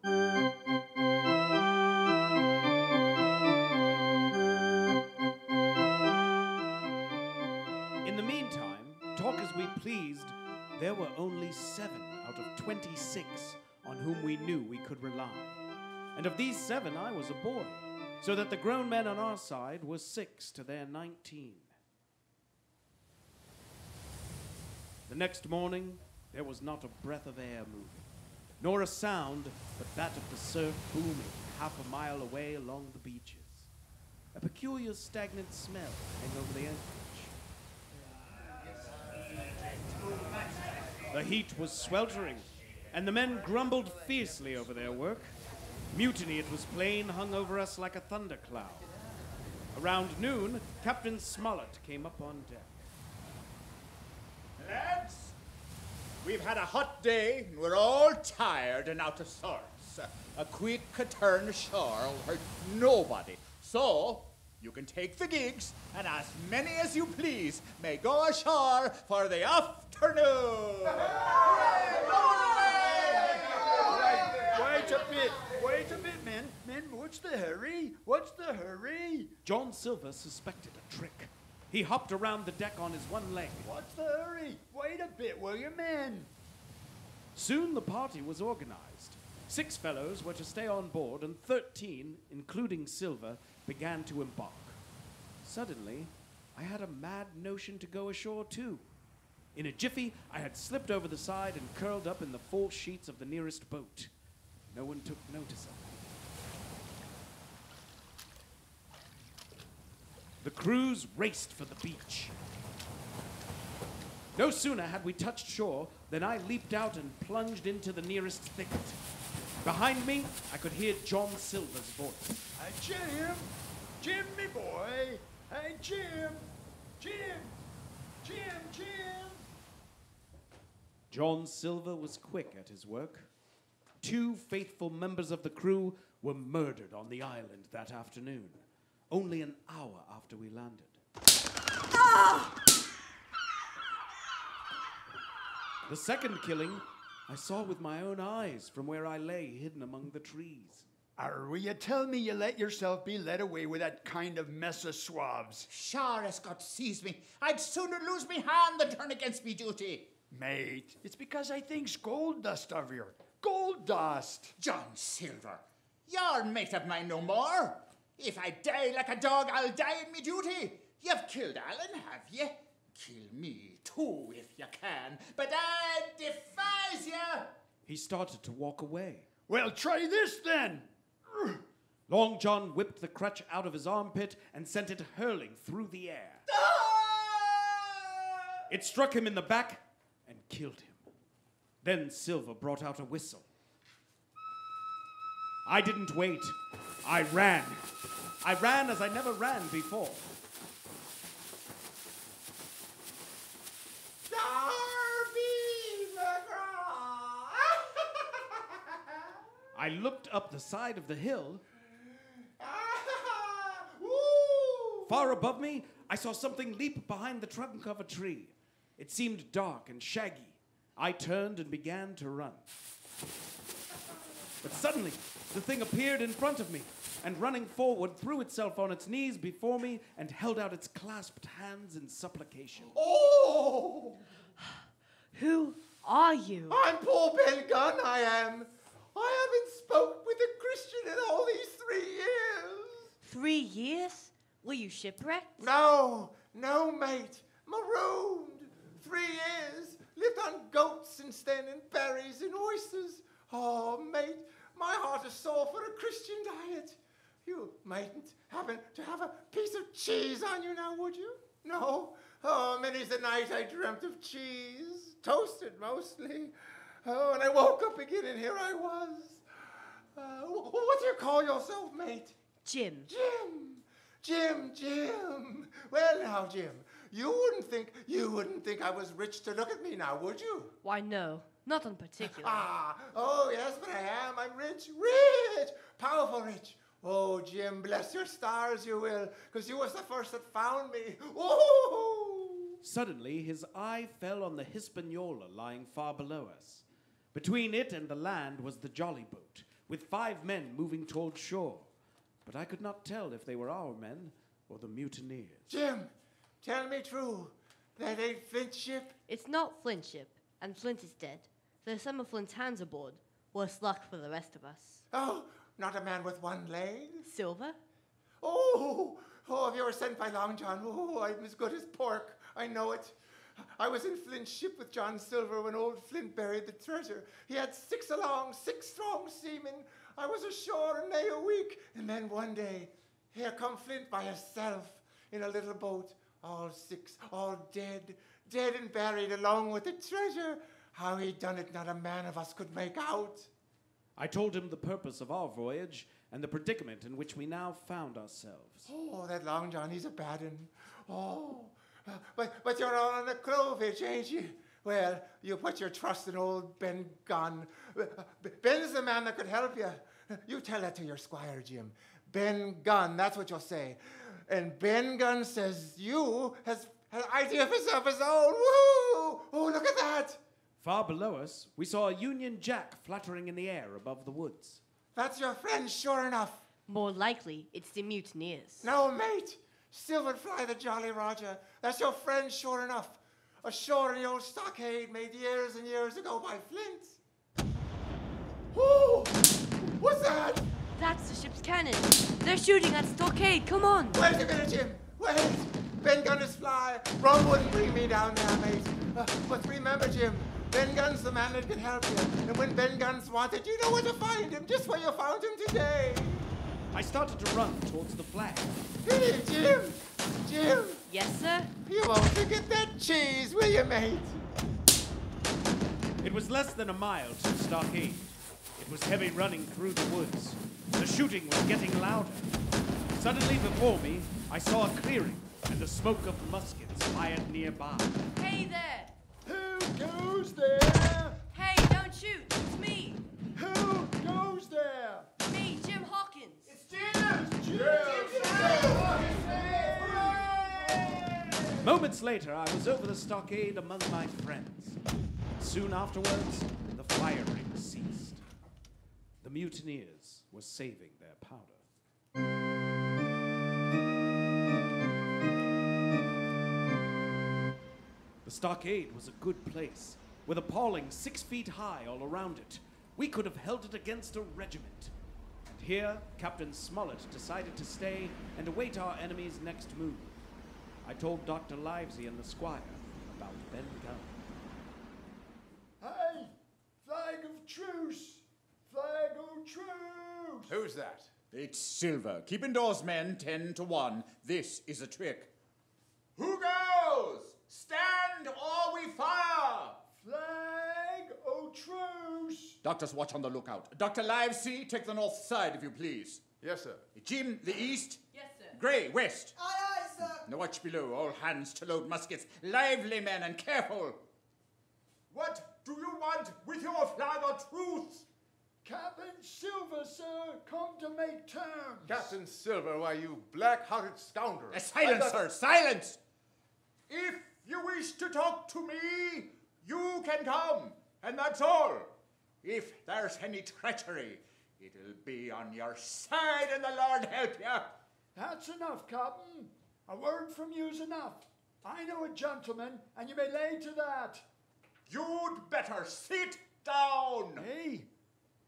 In the meantime, talk as we pleased, there were only 7 out of 26 on whom we knew we could rely. And of these 7, I was a boy, so that the grown men on our side were 6 to their 19. The next morning, there was not a breath of air moving, nor a sound but that of the surf booming half a mile away along the beaches. A peculiar stagnant smell hung over the anchorage. The heat was sweltering, and the men grumbled fiercely over their work. Mutiny, it was plain, hung over us like a thundercloud. Around noon, Captain Smollett came up on deck. Lads, we've had a hot day, and we're all tired and out of sorts. A quick turn ashore will hurt nobody. So, you can take the gigs, and as many as you please may go ashore for the afternoon. Wait a bit, men. Men, what's the hurry? What's the hurry? John Silver suspected a trick. He hopped around the deck on his one leg. What's the hurry? Wait a bit, will you, men? Soon the party was organized. 6 fellows were to stay on board, and 13, including Silver, began to embark. Suddenly, I had a mad notion to go ashore too. In a jiffy, I had slipped over the side and curled up in the 4 sheets of the nearest boat. No one took notice of me. The crews raced for the beach. No sooner had we touched shore than I leaped out and plunged into the nearest thicket. Behind me, I could hear John Silver's voice. Hey, Jim! Jim, me boy! Hey, Jim! Jim! Jim! Jim! John Silver was quick at his work. 2 faithful members of the crew were murdered on the island that afternoon, only an hour after we landed. The second killing I saw with my own eyes from where I lay hidden among the trees. Will you tell me you let yourself be led away with that kind of mess of swabs? Sure as God sees me, I'd sooner lose me hand than turn against me duty. Mate, it's because I think's gold dust of you. Gold dust! John Silver, you're mate of mine no more. If I die like a dog, I'll die in me duty. You've killed Alan, have you? Kill me too, if you can, but I defies you. He started to walk away. Well, try this then. Long John whipped the crutch out of his armpit and sent it hurling through the air. It struck him in the back and killed him. Then Silver brought out a whistle. I didn't wait. I ran. I ran as I never ran before. I looked up the side of the hill. Far above me, I saw something leap behind the trunk of a tree. It seemed dark and shaggy. I turned and began to run. But suddenly, the thing appeared in front of me, and running forward, threw itself on its knees before me and held out its clasped hands in supplication. Oh! Who are you? I'm poor Ben Gunn, I am. I haven't spoke with a Christian in all these 3 years. 3 years? Were you shipwrecked? No, mate. Marooned. 3 years. Lived on goats instead and berries and oysters. Oh, mate, my heart is sore for a Christian diet. You mightn't happen to have a piece of cheese on you now, would you? No? Oh, many's the night I dreamt of cheese. toasted mostly. Oh, and I woke up again, and here I was. What do you call yourself, mate? Jim. Jim. Well, now, Jim, you wouldn't think I was rich to look at me now, would you? Why, no. Not in particular. Oh, yes, but I am. I'm rich, powerful rich. Oh, Jim, bless your stars, you will, because you was the first that found me. Oh! Suddenly, his eye fell on the Hispaniola lying far below us. Between it and the land was the jolly boat, with 5 men moving toward shore. But I could not tell if they were our men or the mutineers. Jim, tell me true. That ain't Flint's ship? It's not Flint's ship, and Flint is dead. There's some of Flint's hands aboard. Worse luck for the rest of us. Oh, not a man with 1 leg? Silver? Oh, if you were sent by Long John, I'm as good as pork. I know it. I was in Flint's ship with John Silver when old Flint buried the treasure. He had 6 strong seamen. I was ashore nigh a week. And then one day, here come Flint by himself in a little boat. All 6, all dead and buried along with the treasure. How he done it, not a man of us could make out. I told him the purpose of our voyage and the predicament in which we now found ourselves. Oh, that Long John, he's a bad un. Oh, but you're all on the Clovage, ain't you? Well, you put your trust in old Ben Gunn. Ben's the man that could help you. You tell that to your squire, Jim. Ben Gunn, that's what you'll say. And Ben Gunn says you has an idea of his own. Woo! Oh, look at that. Far below us, we saw a Union Jack fluttering in the air above the woods. That's your friend, sure enough. More likely, it's the mutineers. No, mate. Silverfly the Jolly Roger. That's your friend, sure enough. Ashore in the old stockade made years and years ago by Flint. Oh, what's that? That's the ship's cannon. They're shooting at stockade. Come on. Wait a minute, Jim. Wait. Ben Gunn is fly. Rum wouldn't bring me down there, mate. But remember, Jim, Ben Gunn's the man that can help you. And when Ben Gunn's wanted, you know where to find him, just where you found him today. I started to run towards the flag. Hey, Jim. Yes, sir? You won't forget that cheese, will you, mate? It was less than a mile to the stockade. It was heavy running through the woods. The shooting was getting louder. Suddenly before me, I saw a clearing and the smoke of muskets fired nearby. Hey there! Who goes there? Hey, don't shoot! It's me! Who goes there? Me, Jim Hawkins! Moments later, I was over the stockade among my friends. Soon afterwards, the firing ceased. The mutineers were saving their powder. The stockade was a good place, with a paling 6 feet high all around it. We could have held it against a regiment. And here, Captain Smollett decided to stay and await our enemy's next move. I told Dr. Livesey and the squire about Ben Gunn. Hey, flag of truce! Flag of truce! Who's that? It's Silver. Keep indoors, men, 10 to 1. This is a trick. Who goes? Stand or we fire! Flag of truce! Doctors, watch on the lookout. Dr. Livesey, take the north side, if you please. Yes, sir. Jim, the east. Yes, sir. Gray, west. Aye, aye, sir. Now watch below. All hands to load muskets. Lively, men, and careful. What do you want with your flag of truce? Captain Silver, sir, come to make terms. Captain Silver, why, you black-hearted scoundrel. Silence, sir, silence! If you wish to talk to me, you can come, and that's all. If there's any treachery, it'll be on your side, and the Lord help you. That's enough, Captain. A word from you's enough. I know a gentleman, and you may lay to that. You'd better sit down. Hey,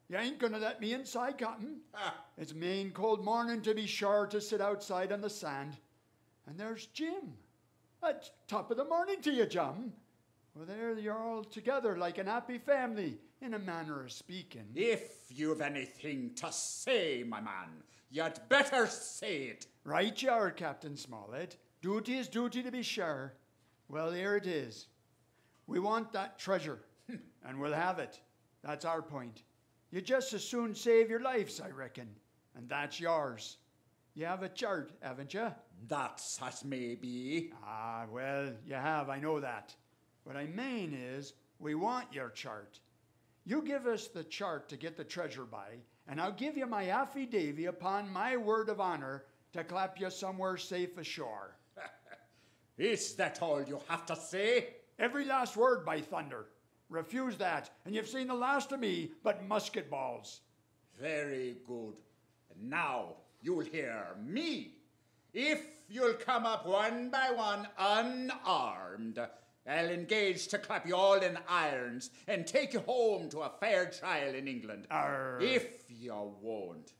you ain't gonna let me inside, Captain. Ah. It's main cold morning to be sure to sit outside on the sand. And there's Jim. At top of the morning to you, Jim. Well, there you're all together like an happy family, in a manner of speaking. If you've anything to say, my man, you'd better say it. Right you are, Captain Smollett. Duty is duty to be sure. Well, here it is. We want that treasure, and we'll have it. That's our point. You just as soon save your lives, I reckon, and that's yours. You have a chart, haven't you? That's as may be. Ah, well, you have, I know that. What I mean is, we want your chart. You give us the chart to get the treasure by, and I'll give you my affidavit upon my word of honor to clap you somewhere safe ashore. Is that all you have to say? Every last word, by thunder. Refuse that, and you've seen the last of me but musket balls. Very good. And now you'll hear me. If you'll come up one by one unarmed, I'll engage to clap you all in irons and take you home to a fair trial in England. Arr. If you won't,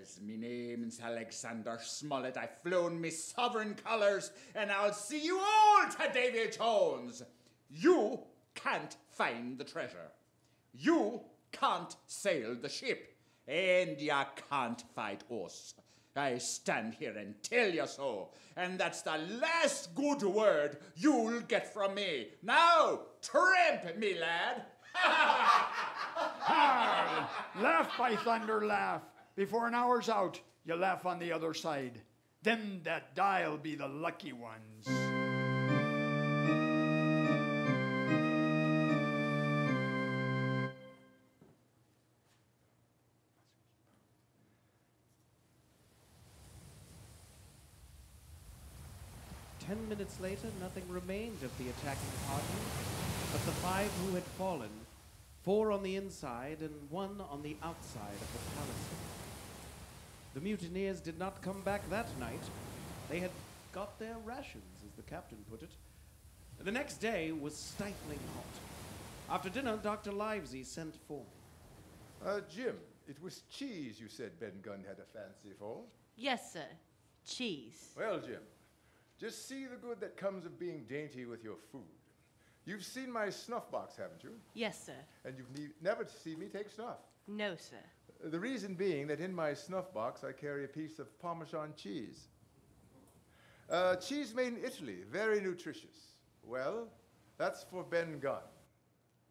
as me name's Alexander Smollett, I've flown me sovereign colours, and I'll see you all to Davy Jones. You can't find the treasure. You can't sail the ship, and you can't fight us. I stand here and tell you so, and that's the last good word you'll get from me. Now, tramp me, lad. Laugh, by thunder, laugh. Before an hour's out, you laugh on the other side. Them that die'll be the lucky ones. 10 minutes later, nothing remained of the attacking party but the 5 who had fallen, 4 on the inside and 1 on the outside of the palisade. The mutineers did not come back that night. They had got their rations, as the captain put it. The next day was stifling hot. After dinner, Dr. Livesey sent for me. Jim, it was cheese you said Ben Gunn had a fancy for. Yes, sir. Cheese. Well, Jim, just see the good that comes of being dainty with your food. You've seen my snuff box, haven't you? Yes, sir. And you've never seen me take snuff. No, sir. The reason being that in my snuff box I carry a piece of Parmesan cheese. Cheese made in Italy, very nutritious. Well, that's for Ben Gunn.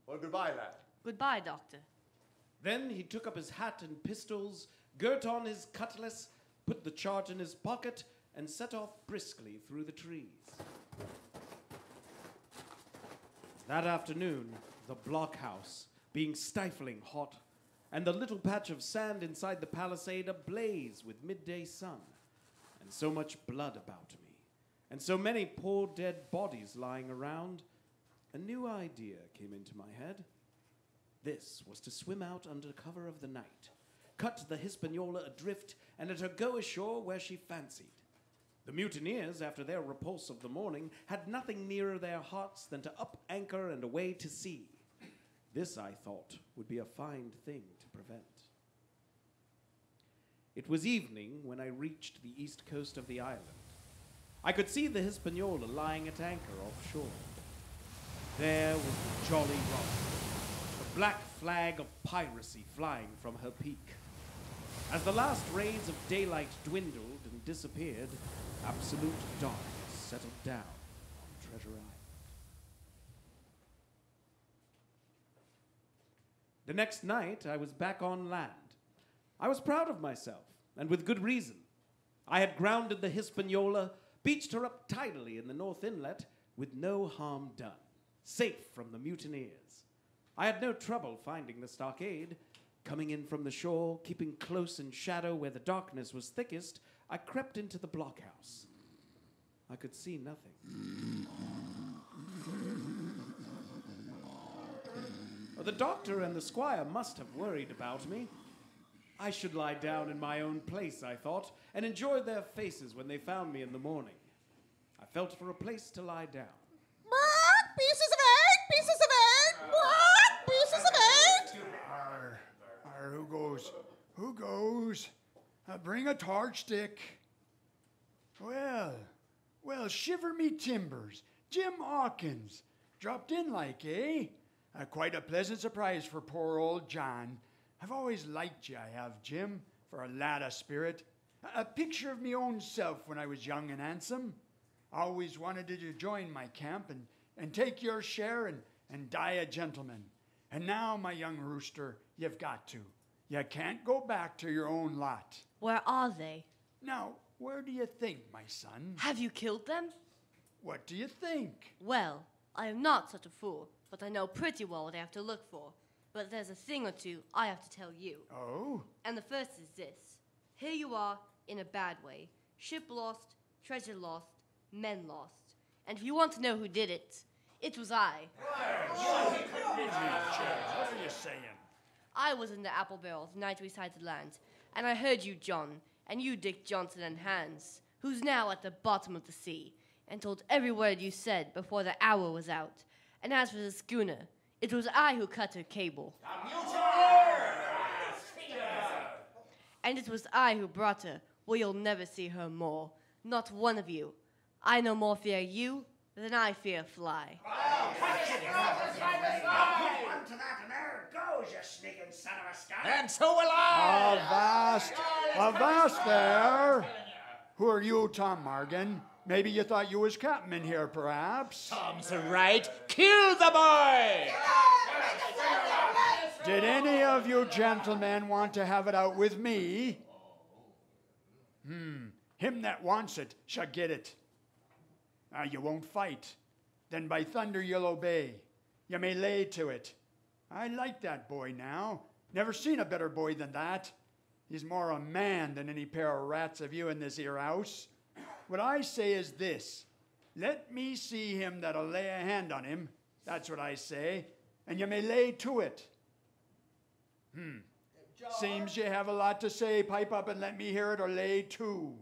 Well, goodbye, lad. Goodbye, Doctor. Then he took up his hat and pistols, girt on his cutlass, put the chart in his pocket, and set off briskly through the trees. That afternoon, the blockhouse, being stifling hot, and the little patch of sand inside the palisade ablaze with midday sun, and so much blood about me, and so many poor dead bodies lying around, a new idea came into my head. This was to swim out under cover of the night, cut the Hispaniola adrift, and let her go ashore where she fancied. The mutineers, after their repulse of the morning, had nothing nearer their hearts than to up anchor and away to sea. This, I thought, would be a fine thing to prevent. It was evening when I reached the east coast of the island. I could see the Hispaniola lying at anchor offshore. There was the Jolly Roger, the black flag of piracy flying from her peak. As the last rays of daylight dwindled and disappeared, absolute darkness settled down on Treasure Island. The next night, I was back on land. I was proud of myself, and with good reason. I had grounded the Hispaniola, beached her up tidily in the North Inlet, with no harm done, safe from the mutineers. I had no trouble finding the stockade. Coming in from the shore, keeping close in shadow where the darkness was thickest, I crept into the blockhouse. I could see nothing. The doctor and the squire must have worried about me. I should lie down in my own place, I thought, and enjoy their faces when they found me in the morning. I felt for a place to lie down. Pieces of egg! Pieces of egg! Pieces of egg! Who goes? Who goes? Bring a torch stick. Well, shiver me timbers. Jim Hawkins. Dropped in like, eh? Quite a pleasant surprise for poor old John. I've always liked you, I have, Jim, for a lad of spirit. A picture of me own self when I was young and handsome. Always wanted you to join my camp, and take your share and die a gentleman. And now, my young rooster, you've got to. You can't go back to your own lot. Where are they? Now, where do you think, my son? Have you killed them? What do you think? Well, I am not such a fool, but I know pretty well what I have to look for. But there's a thing or two I have to tell you. Oh? And the first is this. Here you are, in a bad way. Ship lost, treasure lost, men lost. And if you want to know who did it, it was I. What are you saying? I was in the apple barrel the night we sighted land, and I heard you, John, and you, Dick Johnson and Hans, who's now at the bottom of the sea, and told every word you said before the hour was out. And as for the schooner, it was I who cut her cable. And it was I who brought her where you'll never see her more. Not one of you. I no more fear you than I fear fly. Goes, you sneaking son of a skunk. And so will I! Avast there! Who are you, Tom Morgan? Maybe you thought you was captain in here, perhaps? Tom's right. Kill the boy! Did any of you gentlemen want to have it out with me? Him that wants it shall get it. You won't fight. Then by thunder you'll obey. You may lay to it. I like that boy now. Never seen a better boy than that. He's more a man than any pair of rats of you in this here house. What I say is this. Let me see him that'll lay a hand on him. That's what I say. And you may lay to it. Seems you have a lot to say. Pipe up and let me hear it, or lay to.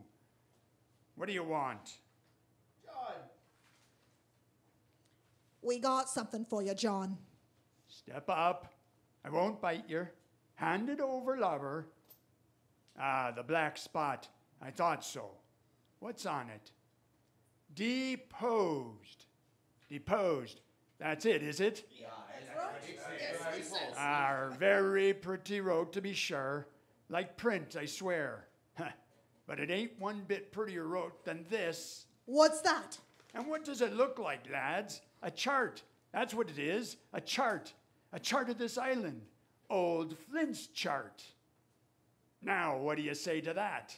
What do you want? We got something for you, John. Step up. I won't bite you. Hand it over, lover. Ah, the black spot. I thought so. What's on it? Deposed. Deposed. That's it, is it? Yeah, that's right. Ah, very pretty wrote, to be sure. Like print, I swear. But it ain't one bit prettier wrote than this. What's that? And what does it look like, lads? A chart. That's what it is. A chart. A chart of this island. Old Flint's chart. Now, what do you say to that?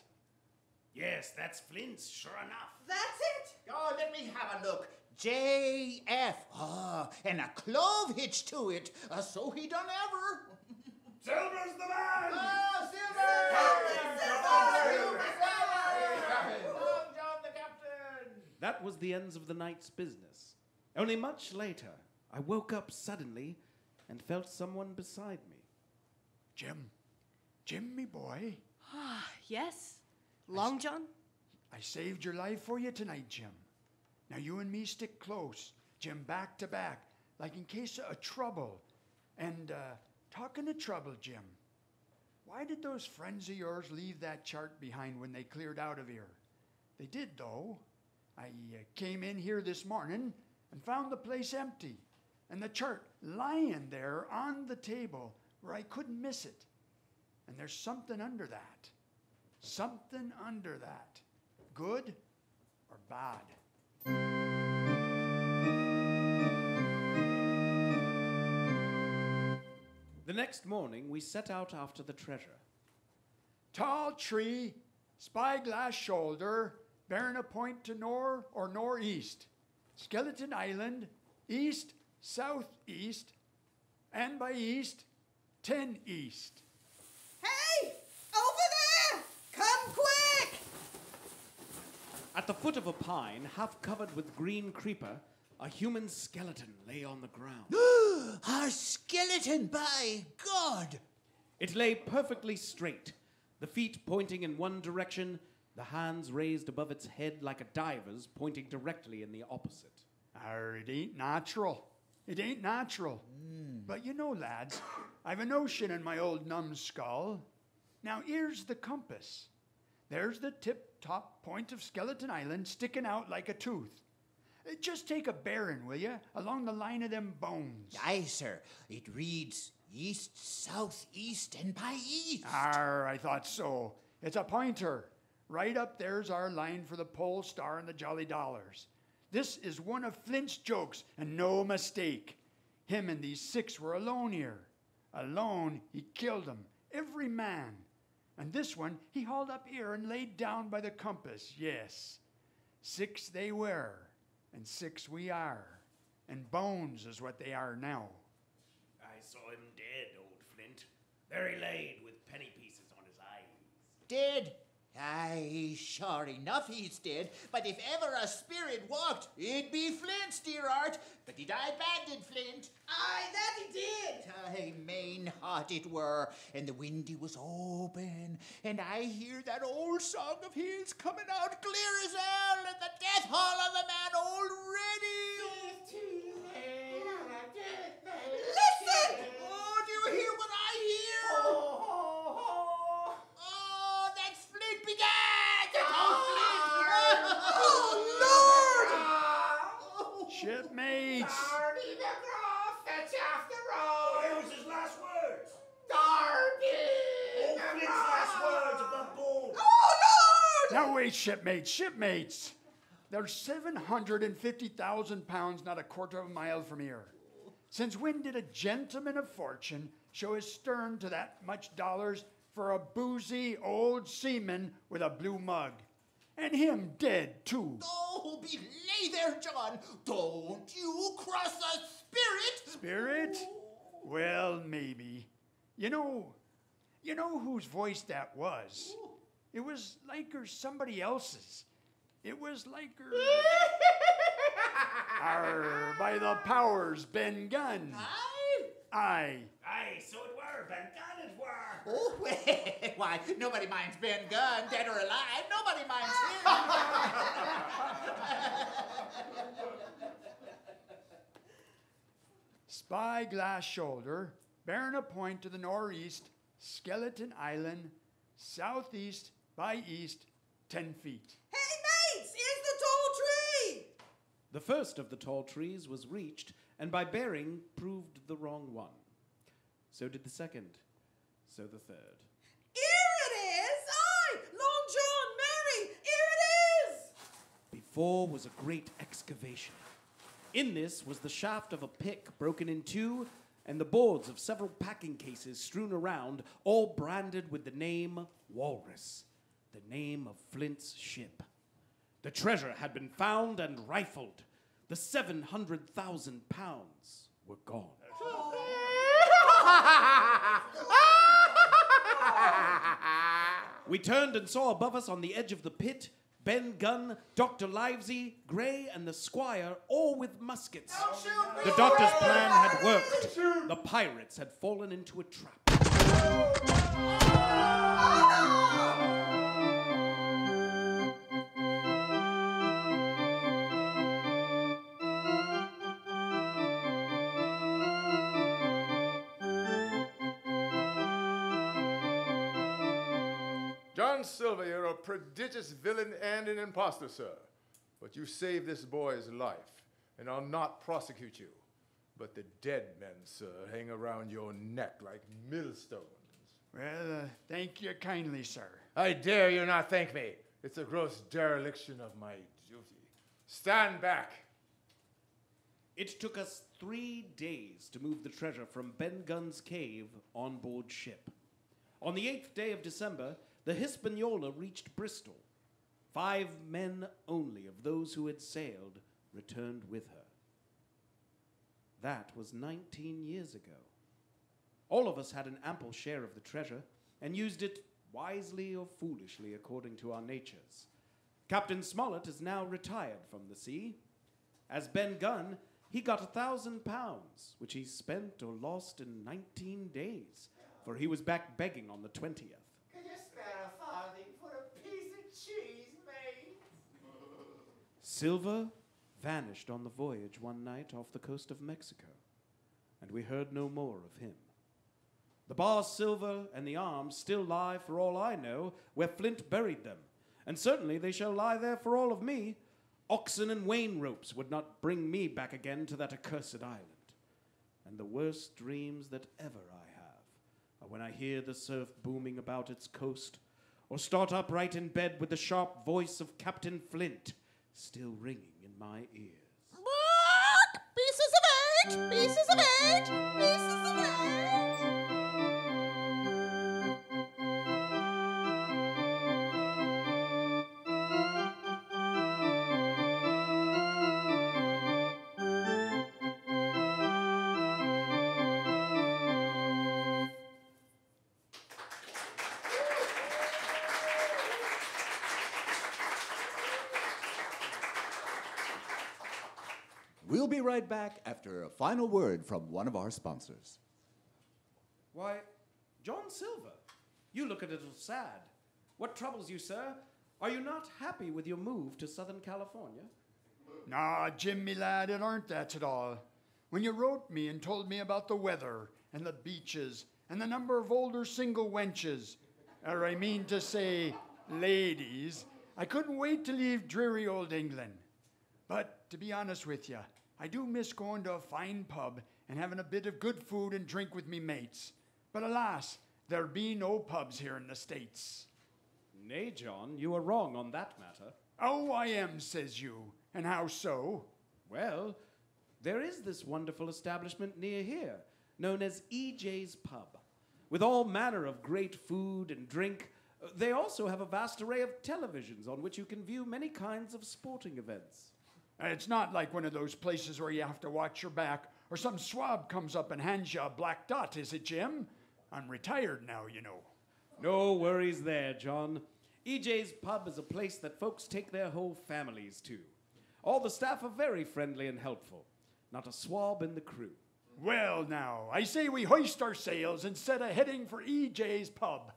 Yes, that's Flint's, sure enough. That's it. Oh, let me have a look. J.F. And a clove hitch to it. So he done ever. Silver's the man! Oh, Silver! Long John the captain! That was the ends of the night's business. Only much later, I woke up suddenly and felt someone beside me. Jim, me boy. Yes? Long John? I saved your life for you tonight, Jim. Now you and me stick close, Jim, back to back, like in case of trouble. And talking of trouble, Jim, why did those friends of yours leave that chart behind when they cleared out of here? They did, though. I came in here this morning and found the place empty, and the chart lying there on the table where I couldn't miss it. And there's something under that. Something under that. Good or bad? The next morning, we set out after the treasure. Tall tree, spyglass shoulder, bearing a point to nor or northeast. Skeleton Island, east, southeast, and by east, 10 east. Hey! Over there! Come quick! At the foot of a pine, half covered with green creeper, a human skeleton lay on the ground. Our skeleton, by God! It lay perfectly straight, the feet pointing in one direction, the hands raised above its head like a diver's, pointing directly in the opposite. It ain't natural. It ain't natural. But you know, lads, I've a notion in my old numbskull. Now, here's the compass. There's the tip-top point of Skeleton Island sticking out like a tooth. Just take a bearing, will you, along the line of them bones. Aye, sir. It reads east, southeast, and by east. I thought so. It's a pointer. Right up there's our line for the Pole Star and the Jolly Dollars. This is one of Flint's jokes, and no mistake. Him and these 6 were alone here. Alone, he killed them, every man. And this one, he hauled up here and laid down by the compass, yes. 6 they were, and 6 we are. And bones is what they are now. I saw him dead, old Flint. There he laid with penny pieces on his eyes. Dead? Aye, sure enough he's dead. But if ever a spirit walked, it'd be Flint's, dear art. But he died bad, did Flint? Aye, that he did. Aye, main hot it were, and the windy was open, and I hear that old song of his coming out clear as hell, and the death hall of the man already. 15 men on a deathbed. Listen! Oh, do you hear what I hear? Oh, that's Flint began! Shipmates! Darby McGraw, fetch off the road. It was his last words. Darby! Oh, Flint's last words above board. Oh, Lord! Now wait, shipmates. There's 750,000 pounds not a quarter of a mile from here. Since when did a gentleman of fortune show his stern to that much dollars for a boozy old seaman with a blue mug? And him dead, too. Oh, belay there, John. Don't you cross the spirit. Spirit? Well, maybe. You know whose voice that was? It was like her somebody else's. It was like her... Arr, by the powers, Ben Gunn. Aye. Aye, so it were, Ben Gunn it were. Oh, well, why, nobody minds Ben Gunn, dead or alive. Nobody minds him. Spyglass shoulder, bearing a point to the northeast, Skeleton Island, southeast by east, 10 feet. Hey, mates, here's the tall tree. The first of the tall trees was reached, and by bearing proved the wrong one. So did the second, so the third. Here it is. Aye, Long John, Mary, here it is. Before was a great excavation. In this was the shaft of a pick broken in two, and the boards of several packing cases strewn around, all branded with the name Walrus, the name of Flint's ship. The treasure had been found and rifled. The 700,000 pounds were gone. We turned and saw above us on the edge of the pit Ben Gunn, Dr. Livesey, Gray, and the squire, all with muskets. The doctor's plan had worked. The pirates had fallen into a trap. John Silver, you're a prodigious villain and an impostor, sir. But you saved this boy's life, and I'll not prosecute you. But the dead men, sir, hang around your neck like millstones. Well, thank you kindly, sir. I dare you not thank me. It's a gross dereliction of my duty. Stand back. It took us 3 days to move the treasure from Ben Gunn's cave on board ship. On the 8th day of December, the Hispaniola reached Bristol. 5 men only of those who had sailed returned with her. That was 19 years ago. All of us had an ample share of the treasure and used it wisely or foolishly according to our natures. Captain Smollett is now retired from the sea. As Ben Gunn, he got 1,000 pounds, which he spent or lost in 19 days, for he was back begging on the 20th. Can you spare a farthing for a piece of cheese, mate? Silver vanished on the voyage one night off the coast of Mexico, and we heard no more of him. The bar silver and the arms still lie, for all I know, where Flint buried them, and certainly they shall lie there for all of me. Oxen and wain ropes would not bring me back again to that accursed island. And the worst dreams that ever I have are when I hear the surf booming about its coast, or start upright in bed with the sharp voice of Captain Flint still ringing in my ears. Bark! Pieces of 8! Pieces of 8! Pieces of 8! We'll be right back after a final word from one of our sponsors. Why, John Silver, you look a little sad. What troubles you, sir? Are you not happy with your move to Southern California? Nah, Jim, me lad, it aren't that at all. When you wrote me and told me about the weather and the beaches and the number of older single wenches, or I mean to say, ladies, I couldn't wait to leave dreary old England. But to be honest with you, I do miss going to a fine pub and having a bit of good food and drink with me mates. But alas, there be no pubs here in the States. Nay, John, you are wrong on that matter. Oh, I am, says you. And how so? Well, there is this wonderful establishment near here, known as E.J.'s Pub. With all manner of great food and drink, they also have a vast array of televisions on which you can view many kinds of sporting events. It's not like one of those places where you have to watch your back or some swab comes up and hands you a black dot, is it, Jim? I'm retired now, you know. No worries there, John. E.J.'s Pub is a place that folks take their whole families to. All the staff are very friendly and helpful. Not a swab in the crew. Well, now, I say we hoist our sails instead of heading for E.J.'s Pub.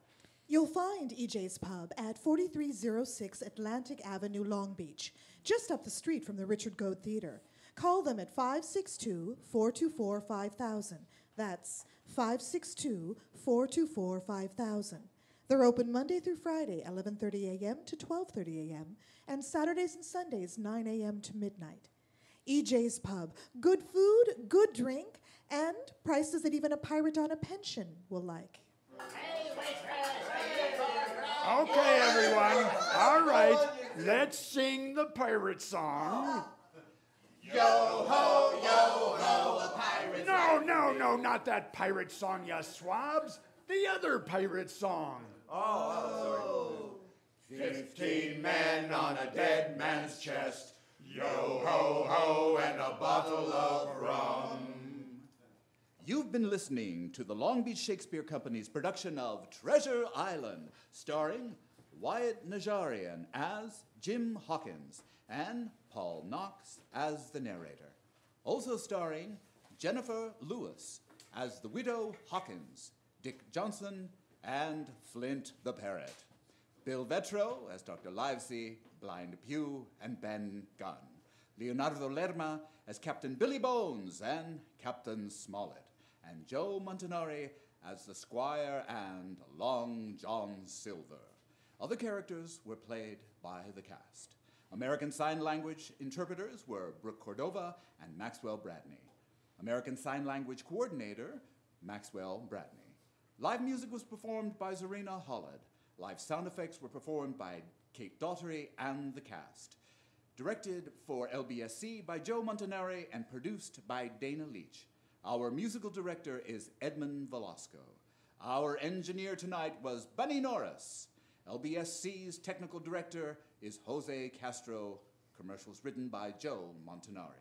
You'll find EJ's Pub at 4306 Atlantic Avenue, Long Beach, just up the street from the Richard Goad Theater. Call them at 562-424-5000. That's 562-424-5000. They're open Monday through Friday, 11:30 a.m. to 12:30 a.m., and Saturdays and Sundays, 9 a.m. to midnight. EJ's Pub. Good food, good drink, and prices that even a pirate on a pension will like. Okay, everyone. All right, let's sing the pirate song. Yo ho, a pirate song. No, not that pirate song, you swabs. The other pirate song. Oh, sorry. 15 men on a dead man's chest. Yo ho ho, and a bottle of rum. You've been listening to the Long Beach Shakespeare Company's production of Treasure Island, starring Wyatt Najarian as Jim Hawkins and Paul Knox as the narrator. Also starring Jennifer Lewis as the widow Hawkins, Dick Johnson, and Flint the Parrot. Bill Vetro as Dr. Livesey, Blind Pew, and Ben Gunn. Leonardo Lerma as Captain Billy Bones and Captain Smollett. And Joe Montanari as the Squire and Long John Silver. Other characters were played by the cast. American Sign Language interpreters were Brooke Cordova and Maxwell Bradney. American Sign Language coordinator, Maxwell Bradney. Live music was performed by Zarina Hollad. Live sound effects were performed by Kate Daugherty and the cast. Directed for LBSC by Joe Montanari and produced by Dana Leach. Our musical director is Edmund Velasco. Our engineer tonight was Bunny Norris. LBSC's technical director is Jose Castro. Commercials written by Joe Montanari.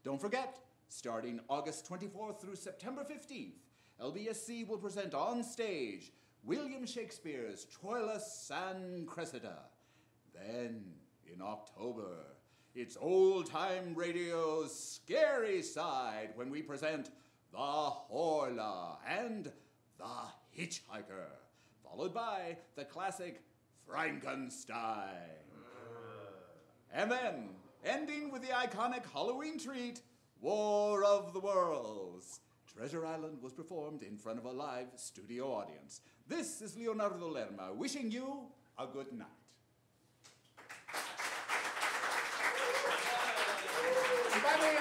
Don't forget, starting August 24th through September 15th, LBSC will present on stage William Shakespeare's Troilus and Cressida. Then, in October, it's old-time radio's scary side when we present The Horla and The Hitchhiker, followed by the classic Frankenstein. And then, ending with the iconic Halloween treat, War of the Worlds. Treasure Island was performed in front of a live studio audience. This is Leonardo Lerma wishing you a good night. Everybody